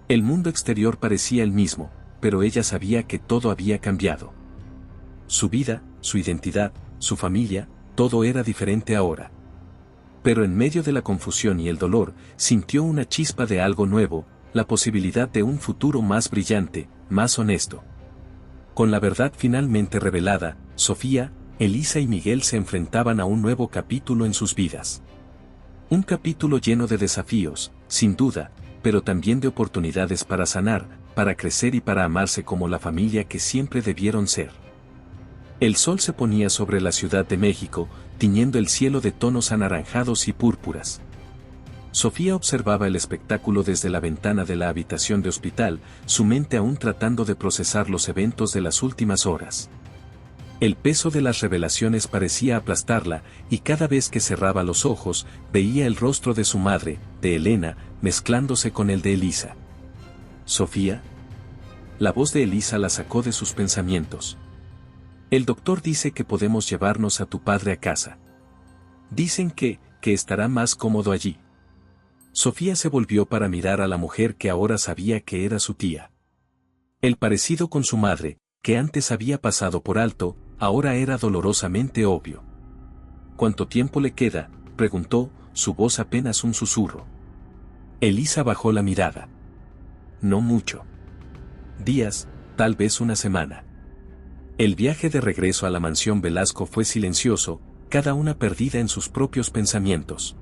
El mundo exterior parecía el mismo, pero ella sabía que todo había cambiado. Su vida, su identidad, su familia, todo era diferente ahora. Pero en medio de la confusión y el dolor, sintió una chispa de algo nuevo, la posibilidad de un futuro más brillante, más honesto. Con la verdad finalmente revelada, Sofía, Elisa y Miguel se enfrentaban a un nuevo capítulo en sus vidas. Un capítulo lleno de desafíos, sin duda, pero también de oportunidades para sanar, para crecer y para amarse como la familia que siempre debieron ser. El sol se ponía sobre la Ciudad de México, tiñendo el cielo de tonos anaranjados y púrpuras. Sofía observaba el espectáculo desde la ventana de la habitación de hospital, su mente aún tratando de procesar los eventos de las últimas horas. El peso de las revelaciones parecía aplastarla, y cada vez que cerraba los ojos, veía el rostro de su madre, de Elena, mezclándose con el de Elisa. «¿Sofía?» La voz de Elisa la sacó de sus pensamientos. «El doctor dice que podemos llevarnos a tu padre a casa. Dicen que estará más cómodo allí». Sofía se volvió para mirar a la mujer que ahora sabía que era su tía. El parecido con su madre, que antes había pasado por alto, ahora era dolorosamente obvio. «¿Cuánto tiempo le queda?», preguntó, su voz apenas un susurro. Elisa bajó la mirada. «No mucho. Días, tal vez una semana». El viaje de regreso a la mansión Velasco fue silencioso, cada una perdida en sus propios pensamientos.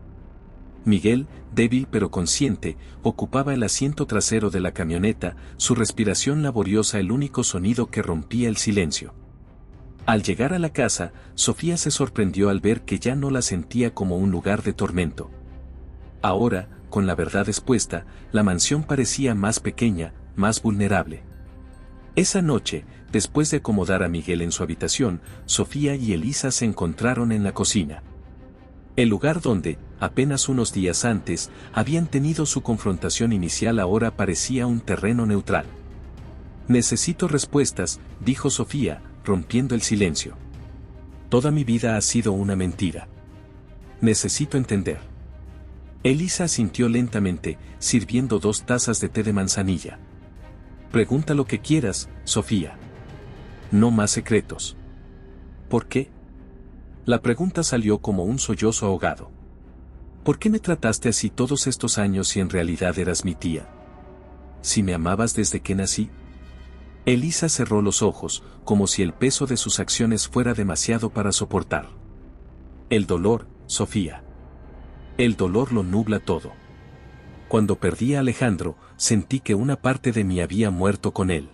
Miguel, débil pero consciente, ocupaba el asiento trasero de la camioneta, su respiración laboriosa el único sonido que rompía el silencio. Al llegar a la casa, Sofía se sorprendió al ver que ya no la sentía como un lugar de tormento. Ahora, con la verdad expuesta, la mansión parecía más pequeña, más vulnerable. Esa noche, después de acomodar a Miguel en su habitación, Sofía y Elisa se encontraron en la cocina. El lugar donde, apenas unos días antes, habían tenido su confrontación inicial ahora parecía un terreno neutral. «Necesito respuestas», dijo Sofía, rompiendo el silencio. «Toda mi vida ha sido una mentira. Necesito entender». Elisa asintió lentamente, sirviendo 2 tazas de té de manzanilla. «Pregunta lo que quieras, Sofía. No más secretos». «¿Por qué?». La pregunta salió como un sollozo ahogado. «¿Por qué me trataste así todos estos años si en realidad eras mi tía? Si me amabas desde que nací». Elisa cerró los ojos, como si el peso de sus acciones fuera demasiado para soportar. «El dolor, Sofía. El dolor lo nubla todo. Cuando perdí a Alejandro, sentí que una parte de mí había muerto con él.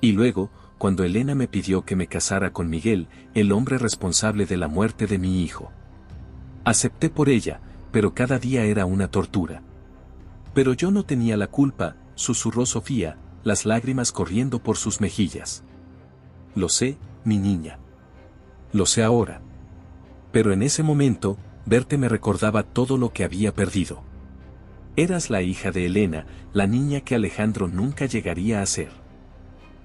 Y luego, cuando Elena me pidió que me casara con Miguel, el hombre responsable de la muerte de mi hijo. Acepté por ella, pero cada día era una tortura. Pero yo no tenía la culpa», susurró Sofía, las lágrimas corriendo por sus mejillas. «Lo sé, mi niña. Lo sé ahora. Pero en ese momento, verte me recordaba todo lo que había perdido. Eras la hija de Elena, la niña que Alejandro nunca llegaría a ser.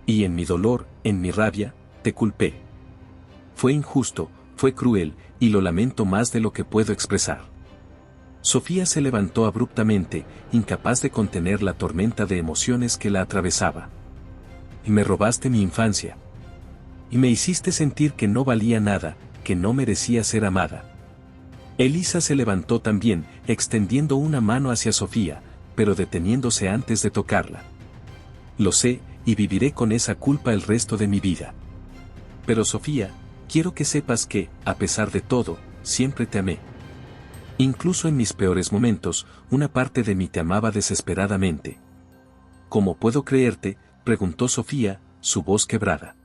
Y en mi dolor, en mi rabia, te culpé. Fue injusto, fue cruel, y lo lamento más de lo que puedo expresar». Sofía se levantó abruptamente, incapaz de contener la tormenta de emociones que la atravesaba. y me robaste mi infancia. Y me hiciste sentir que no valía nada, que no merecía ser amada. Elisa se levantó también, extendiendo una mano hacia Sofía, pero deteniéndose antes de tocarla. Lo sé, y viviré con esa culpa el resto de mi vida. Pero Sofía, quiero que sepas que, a pesar de todo, siempre te amé. Incluso en mis peores momentos, una parte de mí te amaba desesperadamente. ¿Cómo puedo creerte?, preguntó Sofía, su voz quebrada.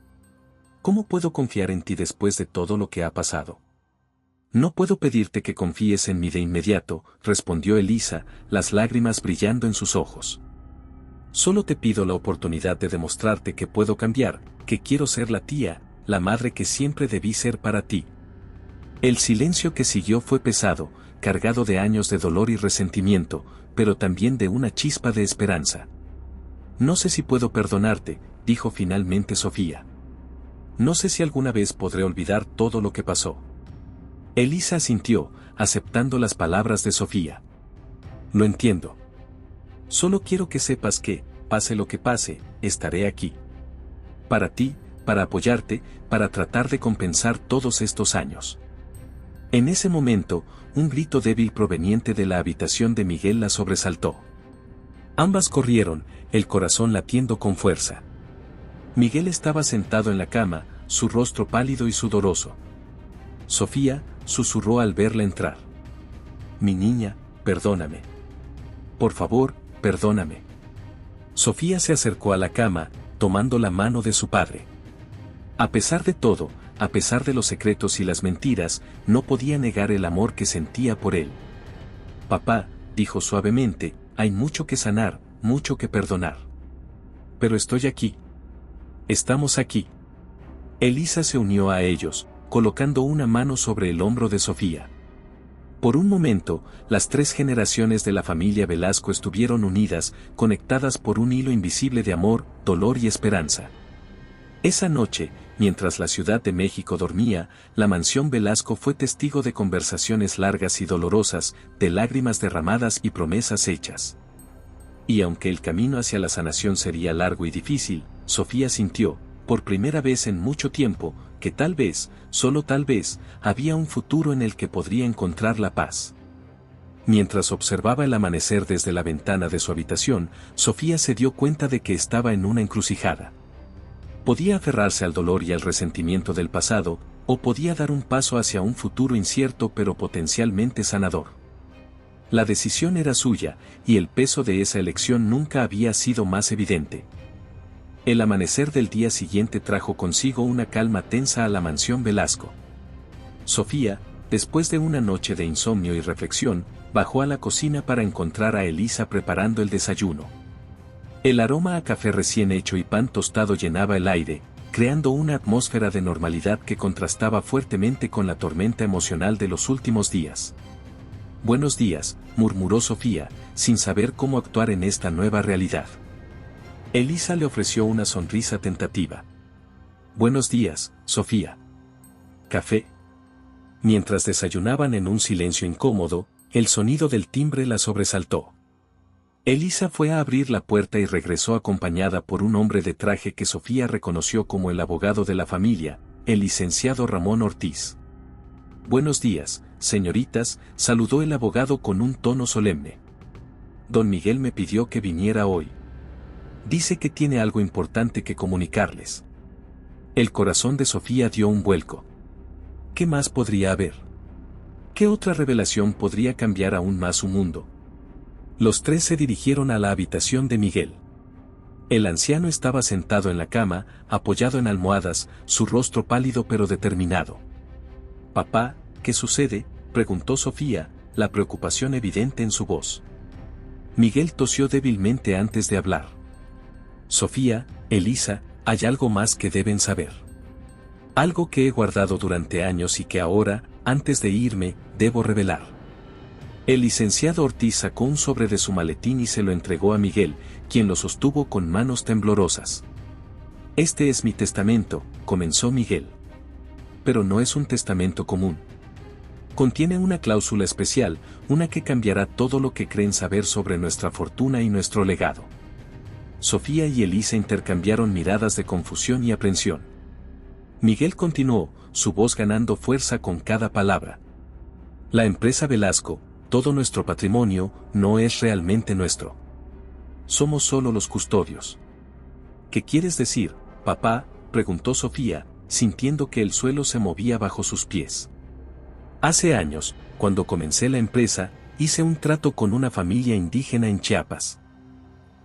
¿Cómo puedo confiar en ti después de todo lo que ha pasado? No puedo pedirte que confíes en mí de inmediato, respondió Elisa, las lágrimas brillando en sus ojos. Solo te pido la oportunidad de demostrarte que puedo cambiar, que quiero ser la tía, la madre que siempre debí ser para ti. El silencio que siguió fue pesado, cargado de años de dolor y resentimiento, pero también de una chispa de esperanza. No sé si puedo perdonarte, dijo finalmente Sofía. No sé si alguna vez podré olvidar todo lo que pasó. Elisa asintió, aceptando las palabras de Sofía. Lo entiendo. Solo quiero que sepas que, pase lo que pase, estaré aquí. Para ti, para apoyarte, para tratar de compensar todos estos años. En ese momento, un grito débil proveniente de la habitación de Miguel la sobresaltó. Ambas corrieron, el corazón latiendo con fuerza. Miguel estaba sentado en la cama, su rostro pálido y sudoroso. Sofía, susurró al verla entrar. Mi niña, perdóname. Por favor, perdóname. Sofía se acercó a la cama, tomando la mano de su padre. A pesar de todo, a pesar de los secretos y las mentiras, no podía negar el amor que sentía por él. Papá, dijo suavemente, hay mucho que sanar, mucho que perdonar. Pero estoy aquí. Estamos aquí. Elisa se unió a ellos, colocando una mano sobre el hombro de Sofía. Por un momento, las 3 generaciones de la familia Velasco estuvieron unidas, conectadas por un hilo invisible de amor, dolor y esperanza. Esa noche, mientras la Ciudad de México dormía, la mansión Velasco fue testigo de conversaciones largas y dolorosas, de lágrimas derramadas y promesas hechas. Y aunque el camino hacia la sanación sería largo y difícil, Sofía sintió, por primera vez en mucho tiempo, que tal vez, solo tal vez, había un futuro en el que podría encontrar la paz. Mientras observaba el amanecer desde la ventana de su habitación, Sofía se dio cuenta de que estaba en una encrucijada. Podía aferrarse al dolor y al resentimiento del pasado, o podía dar un paso hacia un futuro incierto pero potencialmente sanador. La decisión era suya, y el peso de esa elección nunca había sido más evidente. El amanecer del día siguiente trajo consigo una calma tensa a la mansión Velasco. Sofía, después de una noche de insomnio y reflexión, bajó a la cocina para encontrar a Elisa preparando el desayuno. El aroma a café recién hecho y pan tostado llenaba el aire, creando una atmósfera de normalidad que contrastaba fuertemente con la tormenta emocional de los últimos días. Buenos días, murmuró Sofía, sin saber cómo actuar en esta nueva realidad. Elisa le ofreció una sonrisa tentativa. Buenos días, Sofía. ¿Café? Mientras desayunaban en un silencio incómodo, el sonido del timbre la sobresaltó. Elisa fue a abrir la puerta y regresó acompañada por un hombre de traje que Sofía reconoció como el abogado de la familia, el licenciado Ramón Ortiz. Buenos días, señoritas, saludó el abogado con un tono solemne. Don Miguel me pidió que viniera hoy. Dice que tiene algo importante que comunicarles. El corazón de Sofía dio un vuelco. ¿Qué más podría haber? ¿Qué otra revelación podría cambiar aún más su mundo? Los 3 se dirigieron a la habitación de Miguel. El anciano estaba sentado en la cama, apoyado en almohadas, su rostro pálido pero determinado. «Papá, ¿qué sucede?», preguntó Sofía, la preocupación evidente en su voz. Miguel tosió débilmente antes de hablar. «Sofía, Elisa, hay algo más que deben saber. Algo que he guardado durante años y que ahora, antes de irme, debo revelar». El licenciado Ortiz sacó un sobre de su maletín y se lo entregó a Miguel, quien lo sostuvo con manos temblorosas. «Este es mi testamento», comenzó Miguel. «Pero no es un testamento común. Contiene una cláusula especial, una que cambiará todo lo que creen saber sobre nuestra fortuna y nuestro legado». Sofía y Elisa intercambiaron miradas de confusión y aprensión. Miguel continuó, su voz ganando fuerza con cada palabra. La empresa Velasco, todo nuestro patrimonio, no es realmente nuestro. Somos solo los custodios. ¿Qué quieres decir, papá?, preguntó Sofía, sintiendo que el suelo se movía bajo sus pies. Hace años, cuando comencé la empresa, hice un trato con una familia indígena en Chiapas.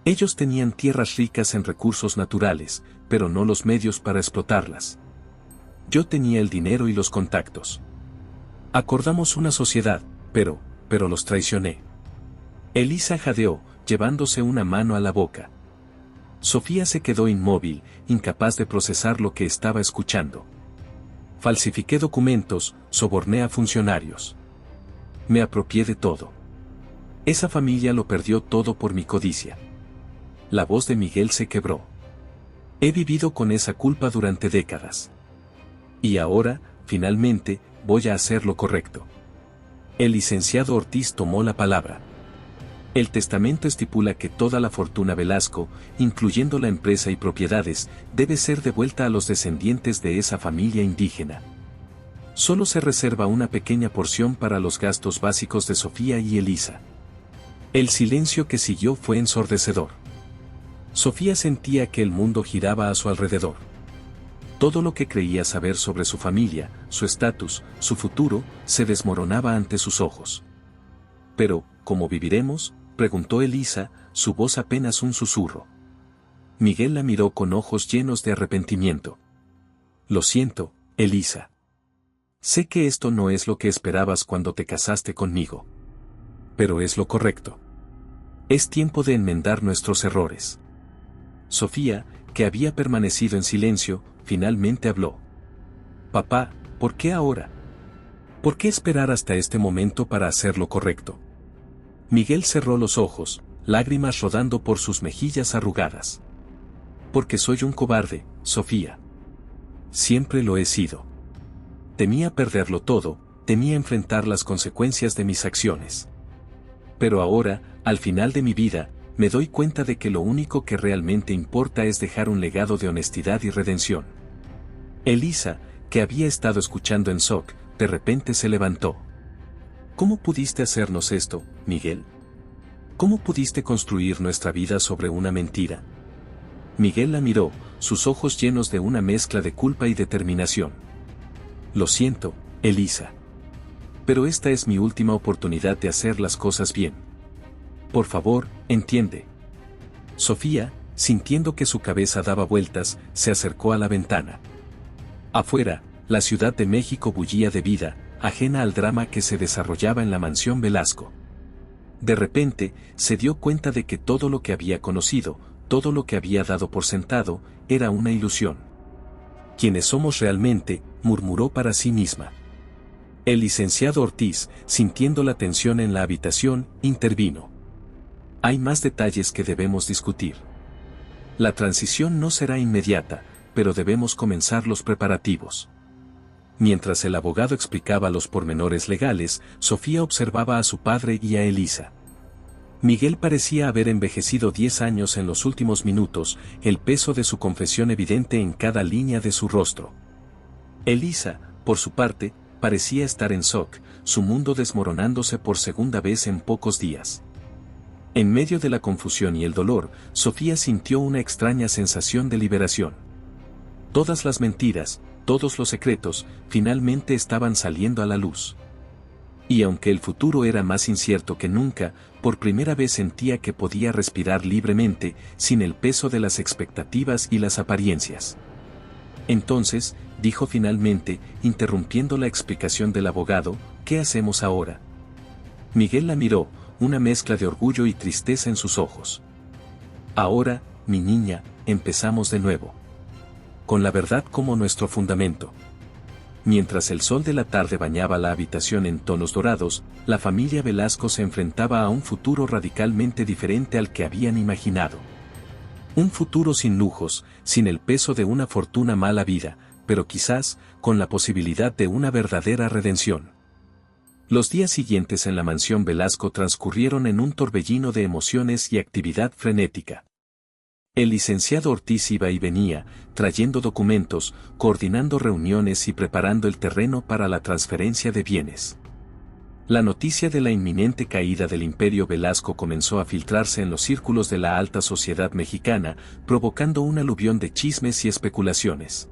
Ellos tenían tierras ricas en recursos naturales, pero no los medios para explotarlas. Yo tenía el dinero y los contactos. Acordamos una sociedad, pero los traicioné. Elisa jadeó, llevándose una mano a la boca. Sofía se quedó inmóvil, incapaz de procesar lo que estaba escuchando. Falsifiqué documentos, soborné a funcionarios. Me apropié de todo. Esa familia lo perdió todo por mi codicia. La voz de Miguel se quebró. He vivido con esa culpa durante décadas. Y ahora, finalmente, voy a hacer lo correcto. El licenciado Ortiz tomó la palabra. El testamento estipula que toda la fortuna Velasco, incluyendo la empresa y propiedades, debe ser devuelta a los descendientes de esa familia indígena. Solo se reserva una pequeña porción para los gastos básicos de Sofía y Elisa. El silencio que siguió fue ensordecedor. Sofía sentía que el mundo giraba a su alrededor. Todo lo que creía saber sobre su familia, su estatus, su futuro, se desmoronaba ante sus ojos. Pero, ¿cómo viviremos?, preguntó Elisa, su voz apenas un susurro. Miguel la miró con ojos llenos de arrepentimiento. Lo siento, Elisa. Sé que esto no es lo que esperabas cuando te casaste conmigo. Pero es lo correcto. Es tiempo de enmendar nuestros errores. Sofía, que había permanecido en silencio, finalmente habló. Papá, ¿por qué ahora? ¿Por qué esperar hasta este momento para hacer lo correcto? Miguel cerró los ojos, lágrimas rodando por sus mejillas arrugadas. Porque soy un cobarde, Sofía. Siempre lo he sido. Temía perderlo todo, temía enfrentar las consecuencias de mis acciones. Pero ahora, al final de mi vida, me doy cuenta de que lo único que realmente importa es dejar un legado de honestidad y redención. Elisa, que había estado escuchando en shock, de repente se levantó. ¿Cómo pudiste hacernos esto, Miguel? ¿Cómo pudiste construir nuestra vida sobre una mentira? Miguel la miró, sus ojos llenos de una mezcla de culpa y determinación. Lo siento, Elisa. Pero esta es mi última oportunidad de hacer las cosas bien. Por favor, entiende. Sofía, sintiendo que su cabeza daba vueltas, se acercó a la ventana. Afuera, la Ciudad de México bullía de vida, ajena al drama que se desarrollaba en la mansión Velasco. De repente, se dio cuenta de que todo lo que había conocido, todo lo que había dado por sentado, era una ilusión. ¿Quiénes somos realmente?, murmuró para sí misma. El licenciado Ortiz, sintiendo la tensión en la habitación, intervino. Hay más detalles que debemos discutir. La transición no será inmediata, pero debemos comenzar los preparativos. Mientras el abogado explicaba los pormenores legales, Sofía observaba a su padre y a Elisa. Miguel parecía haber envejecido 10 años en los últimos minutos, el peso de su confesión evidente en cada línea de su rostro. Elisa, por su parte, parecía estar en shock, su mundo desmoronándose por segunda vez en pocos días. En medio de la confusión y el dolor, Sofía sintió una extraña sensación de liberación. Todas las mentiras, todos los secretos, finalmente estaban saliendo a la luz. Y aunque el futuro era más incierto que nunca, por primera vez sentía que podía respirar libremente, sin el peso de las expectativas y las apariencias. Entonces, dijo finalmente, interrumpiendo la explicación del abogado, ¿qué hacemos ahora? Miguel la miró, una mezcla de orgullo y tristeza en sus ojos. Ahora, mi niña, empezamos de nuevo. Con la verdad como nuestro fundamento. Mientras el sol de la tarde bañaba la habitación en tonos dorados, la familia Velasco se enfrentaba a un futuro radicalmente diferente al que habían imaginado. Un futuro sin lujos, sin el peso de una fortuna mal habida, pero quizás, con la posibilidad de una verdadera redención. Los días siguientes en la mansión Velasco transcurrieron en un torbellino de emociones y actividad frenética. El licenciado Ortiz iba y venía, trayendo documentos, coordinando reuniones y preparando el terreno para la transferencia de bienes. La noticia de la inminente caída del Imperio Velasco comenzó a filtrarse en los círculos de la alta sociedad mexicana, provocando un aluvión de chismes y especulaciones.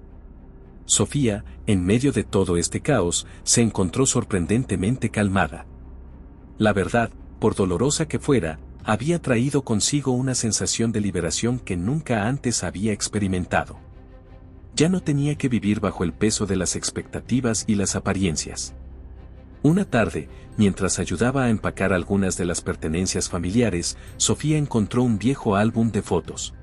Sofía, en medio de todo este caos, se encontró sorprendentemente calmada. La verdad, por dolorosa que fuera, había traído consigo una sensación de liberación que nunca antes había experimentado. Ya no tenía que vivir bajo el peso de las expectativas y las apariencias. Una tarde, mientras ayudaba a empacar algunas de las pertenencias familiares, Sofía encontró un viejo álbum de fotos.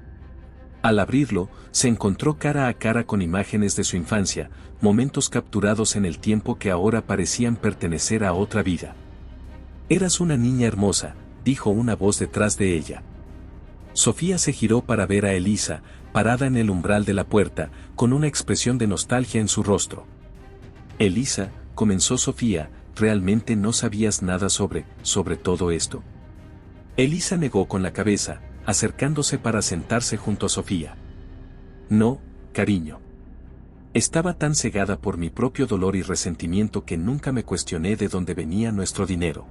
Al abrirlo, se encontró cara a cara con imágenes de su infancia, momentos capturados en el tiempo que ahora parecían pertenecer a otra vida. «Eras una niña hermosa», dijo una voz detrás de ella. Sofía se giró para ver a Elisa, parada en el umbral de la puerta, con una expresión de nostalgia en su rostro. «Elisa», comenzó Sofía, «¿realmente no sabías nada sobre todo esto?». Elisa negó con la cabeza, acercándose para sentarse junto a Sofía. «No, cariño. Estaba tan cegada por mi propio dolor y resentimiento que nunca me cuestioné de dónde venía nuestro dinero.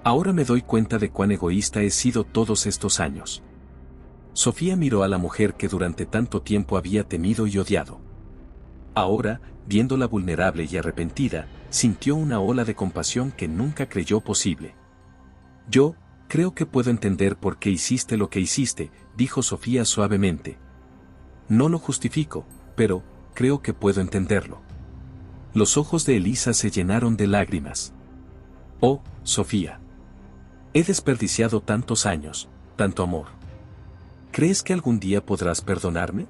Ahora me doy cuenta de cuán egoísta he sido todos estos años». Sofía miró a la mujer que durante tanto tiempo había temido y odiado. Ahora, viéndola vulnerable y arrepentida, sintió una ola de compasión que nunca creyó posible. «Yo creo que puedo entender por qué hiciste lo que hiciste», dijo Sofía suavemente. «No lo justifico, pero creo que puedo entenderlo». Los ojos de Elisa se llenaron de lágrimas. «Oh, Sofía. He desperdiciado tantos años, tanto amor. ¿Crees que algún día podrás perdonarme?».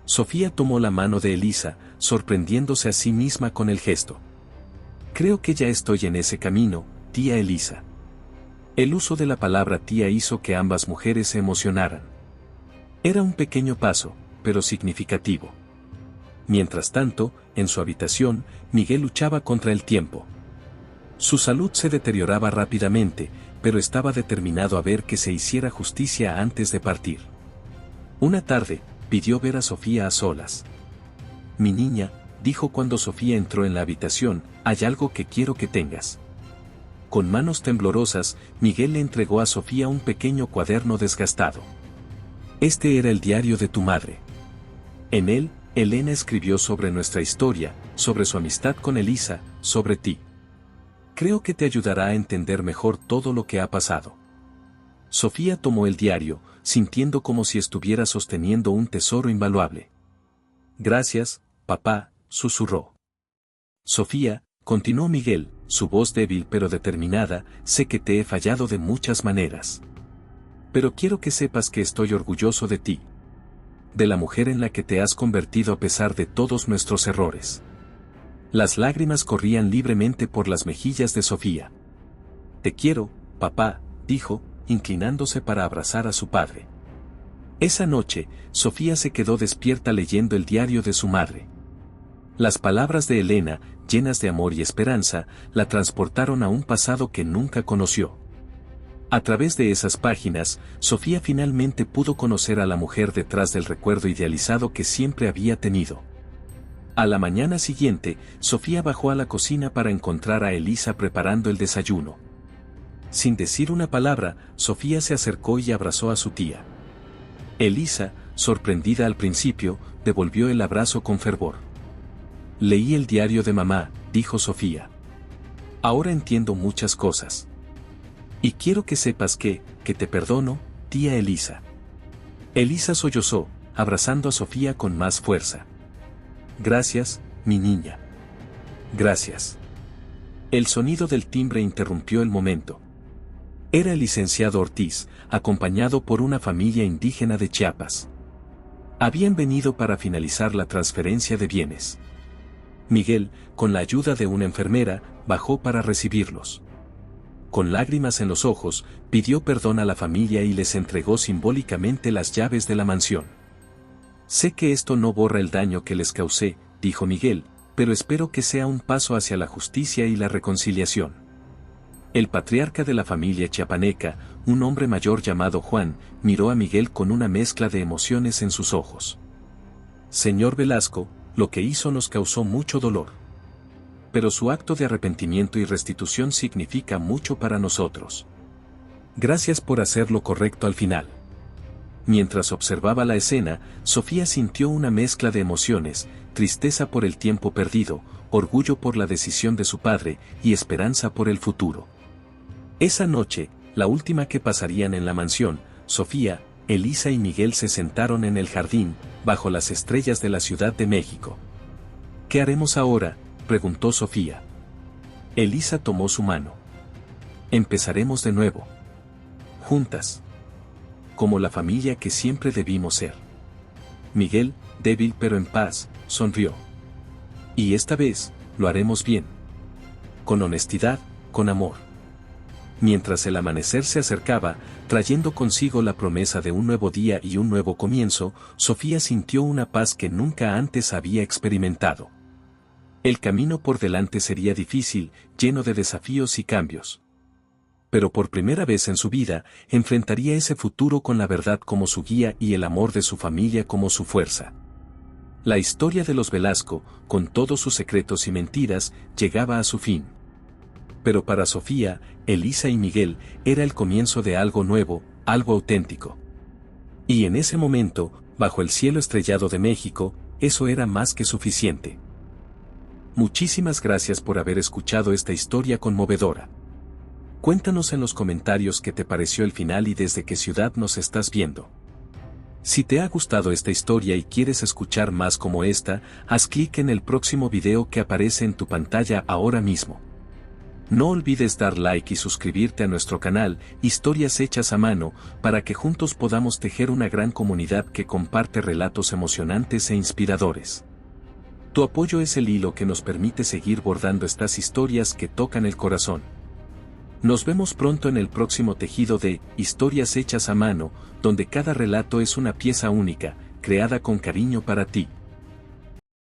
Sofía tomó la mano de Elisa, sorprendiéndose a sí misma con el gesto. «Creo que ya estoy en ese camino, tía Elisa». El uso de la palabra tía hizo que ambas mujeres se emocionaran. Era un pequeño paso, pero significativo. Mientras tanto, en su habitación, Miguel luchaba contra el tiempo. Su salud se deterioraba rápidamente, pero estaba determinado a ver que se hiciera justicia antes de partir. Una tarde, pidió ver a Sofía a solas. «Mi niña», dijo cuando Sofía entró en la habitación, «hay algo que quiero que tengas». Con manos temblorosas, Miguel le entregó a Sofía un pequeño cuaderno desgastado. Este era el diario de tu madre. En él, Elena escribió sobre nuestra historia, sobre su amistad con Elisa, sobre ti. Creo que te ayudará a entender mejor todo lo que ha pasado. Sofía tomó el diario, sintiendo como si estuviera sosteniendo un tesoro invaluable. «Gracias, papá», susurró. «Sofía», continuó Miguel, su voz débil pero determinada, «sé que te he fallado de muchas maneras. Pero quiero que sepas que estoy orgulloso de ti. De la mujer en la que te has convertido a pesar de todos nuestros errores». Las lágrimas corrían libremente por las mejillas de Sofía. «Te quiero, papá», dijo, inclinándose para abrazar a su padre. Esa noche, Sofía se quedó despierta leyendo el diario de su madre. Las palabras de Elena, llenas de amor y esperanza, la transportaron a un pasado que nunca conoció. A través de esas páginas, Sofía finalmente pudo conocer a la mujer detrás del recuerdo idealizado que siempre había tenido. A la mañana siguiente, Sofía bajó a la cocina para encontrar a Elisa preparando el desayuno. Sin decir una palabra, Sofía se acercó y abrazó a su tía. Elisa, sorprendida al principio, devolvió el abrazo con fervor. «Leí el diario de mamá», dijo Sofía. «Ahora entiendo muchas cosas. Y quiero que sepas que te perdono, tía Elisa». Elisa sollozó, abrazando a Sofía con más fuerza. «Gracias, mi niña. Gracias». El sonido del timbre interrumpió el momento. Era el licenciado Ortiz, acompañado por una familia indígena de Chiapas. Habían venido para finalizar la transferencia de bienes. Miguel, con la ayuda de una enfermera, bajó para recibirlos. Con lágrimas en los ojos, pidió perdón a la familia y les entregó simbólicamente las llaves de la mansión. «Sé que esto no borra el daño que les causé», dijo Miguel, «pero espero que sea un paso hacia la justicia y la reconciliación». El patriarca de la familia chiapaneca, un hombre mayor llamado Juan, miró a Miguel con una mezcla de emociones en sus ojos. Señor Velasco, lo que hizo nos causó mucho dolor. Pero su acto de arrepentimiento y restitución significa mucho para nosotros. Gracias por hacer lo correcto al final. Mientras observaba la escena, Sofía sintió una mezcla de emociones, tristeza por el tiempo perdido, orgullo por la decisión de su padre y esperanza por el futuro. Esa noche, la última que pasarían en la mansión, Sofía, Elisa y Miguel se sentaron en el jardín, bajo las estrellas de la Ciudad de México. ¿Qué haremos ahora?, preguntó Sofía. Elisa tomó su mano. Empezaremos de nuevo. Juntas. Como la familia que siempre debimos ser. Miguel, débil pero en paz, sonrió. Y esta vez, lo haremos bien. Con honestidad, con amor. Mientras el amanecer se acercaba, trayendo consigo la promesa de un nuevo día y un nuevo comienzo, Sofía sintió una paz que nunca antes había experimentado. El camino por delante sería difícil, lleno de desafíos y cambios. Pero por primera vez en su vida, enfrentaría ese futuro con la verdad como su guía y el amor de su familia como su fuerza. La historia de los Velasco, con todos sus secretos y mentiras, llegaba a su fin. Pero para Sofía, Elisa y Miguel, era el comienzo de algo nuevo, algo auténtico. Y en ese momento, bajo el cielo estrellado de México, eso era más que suficiente. Muchísimas gracias por haber escuchado esta historia conmovedora. Cuéntanos en los comentarios qué te pareció el final y desde qué ciudad nos estás viendo. Si te ha gustado esta historia y quieres escuchar más como esta, haz clic en el próximo video que aparece en tu pantalla ahora mismo. No olvides dar like y suscribirte a nuestro canal, Historias Hechas a Mano, para que juntos podamos tejer una gran comunidad que comparte relatos emocionantes e inspiradores. Tu apoyo es el hilo que nos permite seguir bordando estas historias que tocan el corazón. Nos vemos pronto en el próximo tejido de Historias Hechas a Mano, donde cada relato es una pieza única, creada con cariño para ti.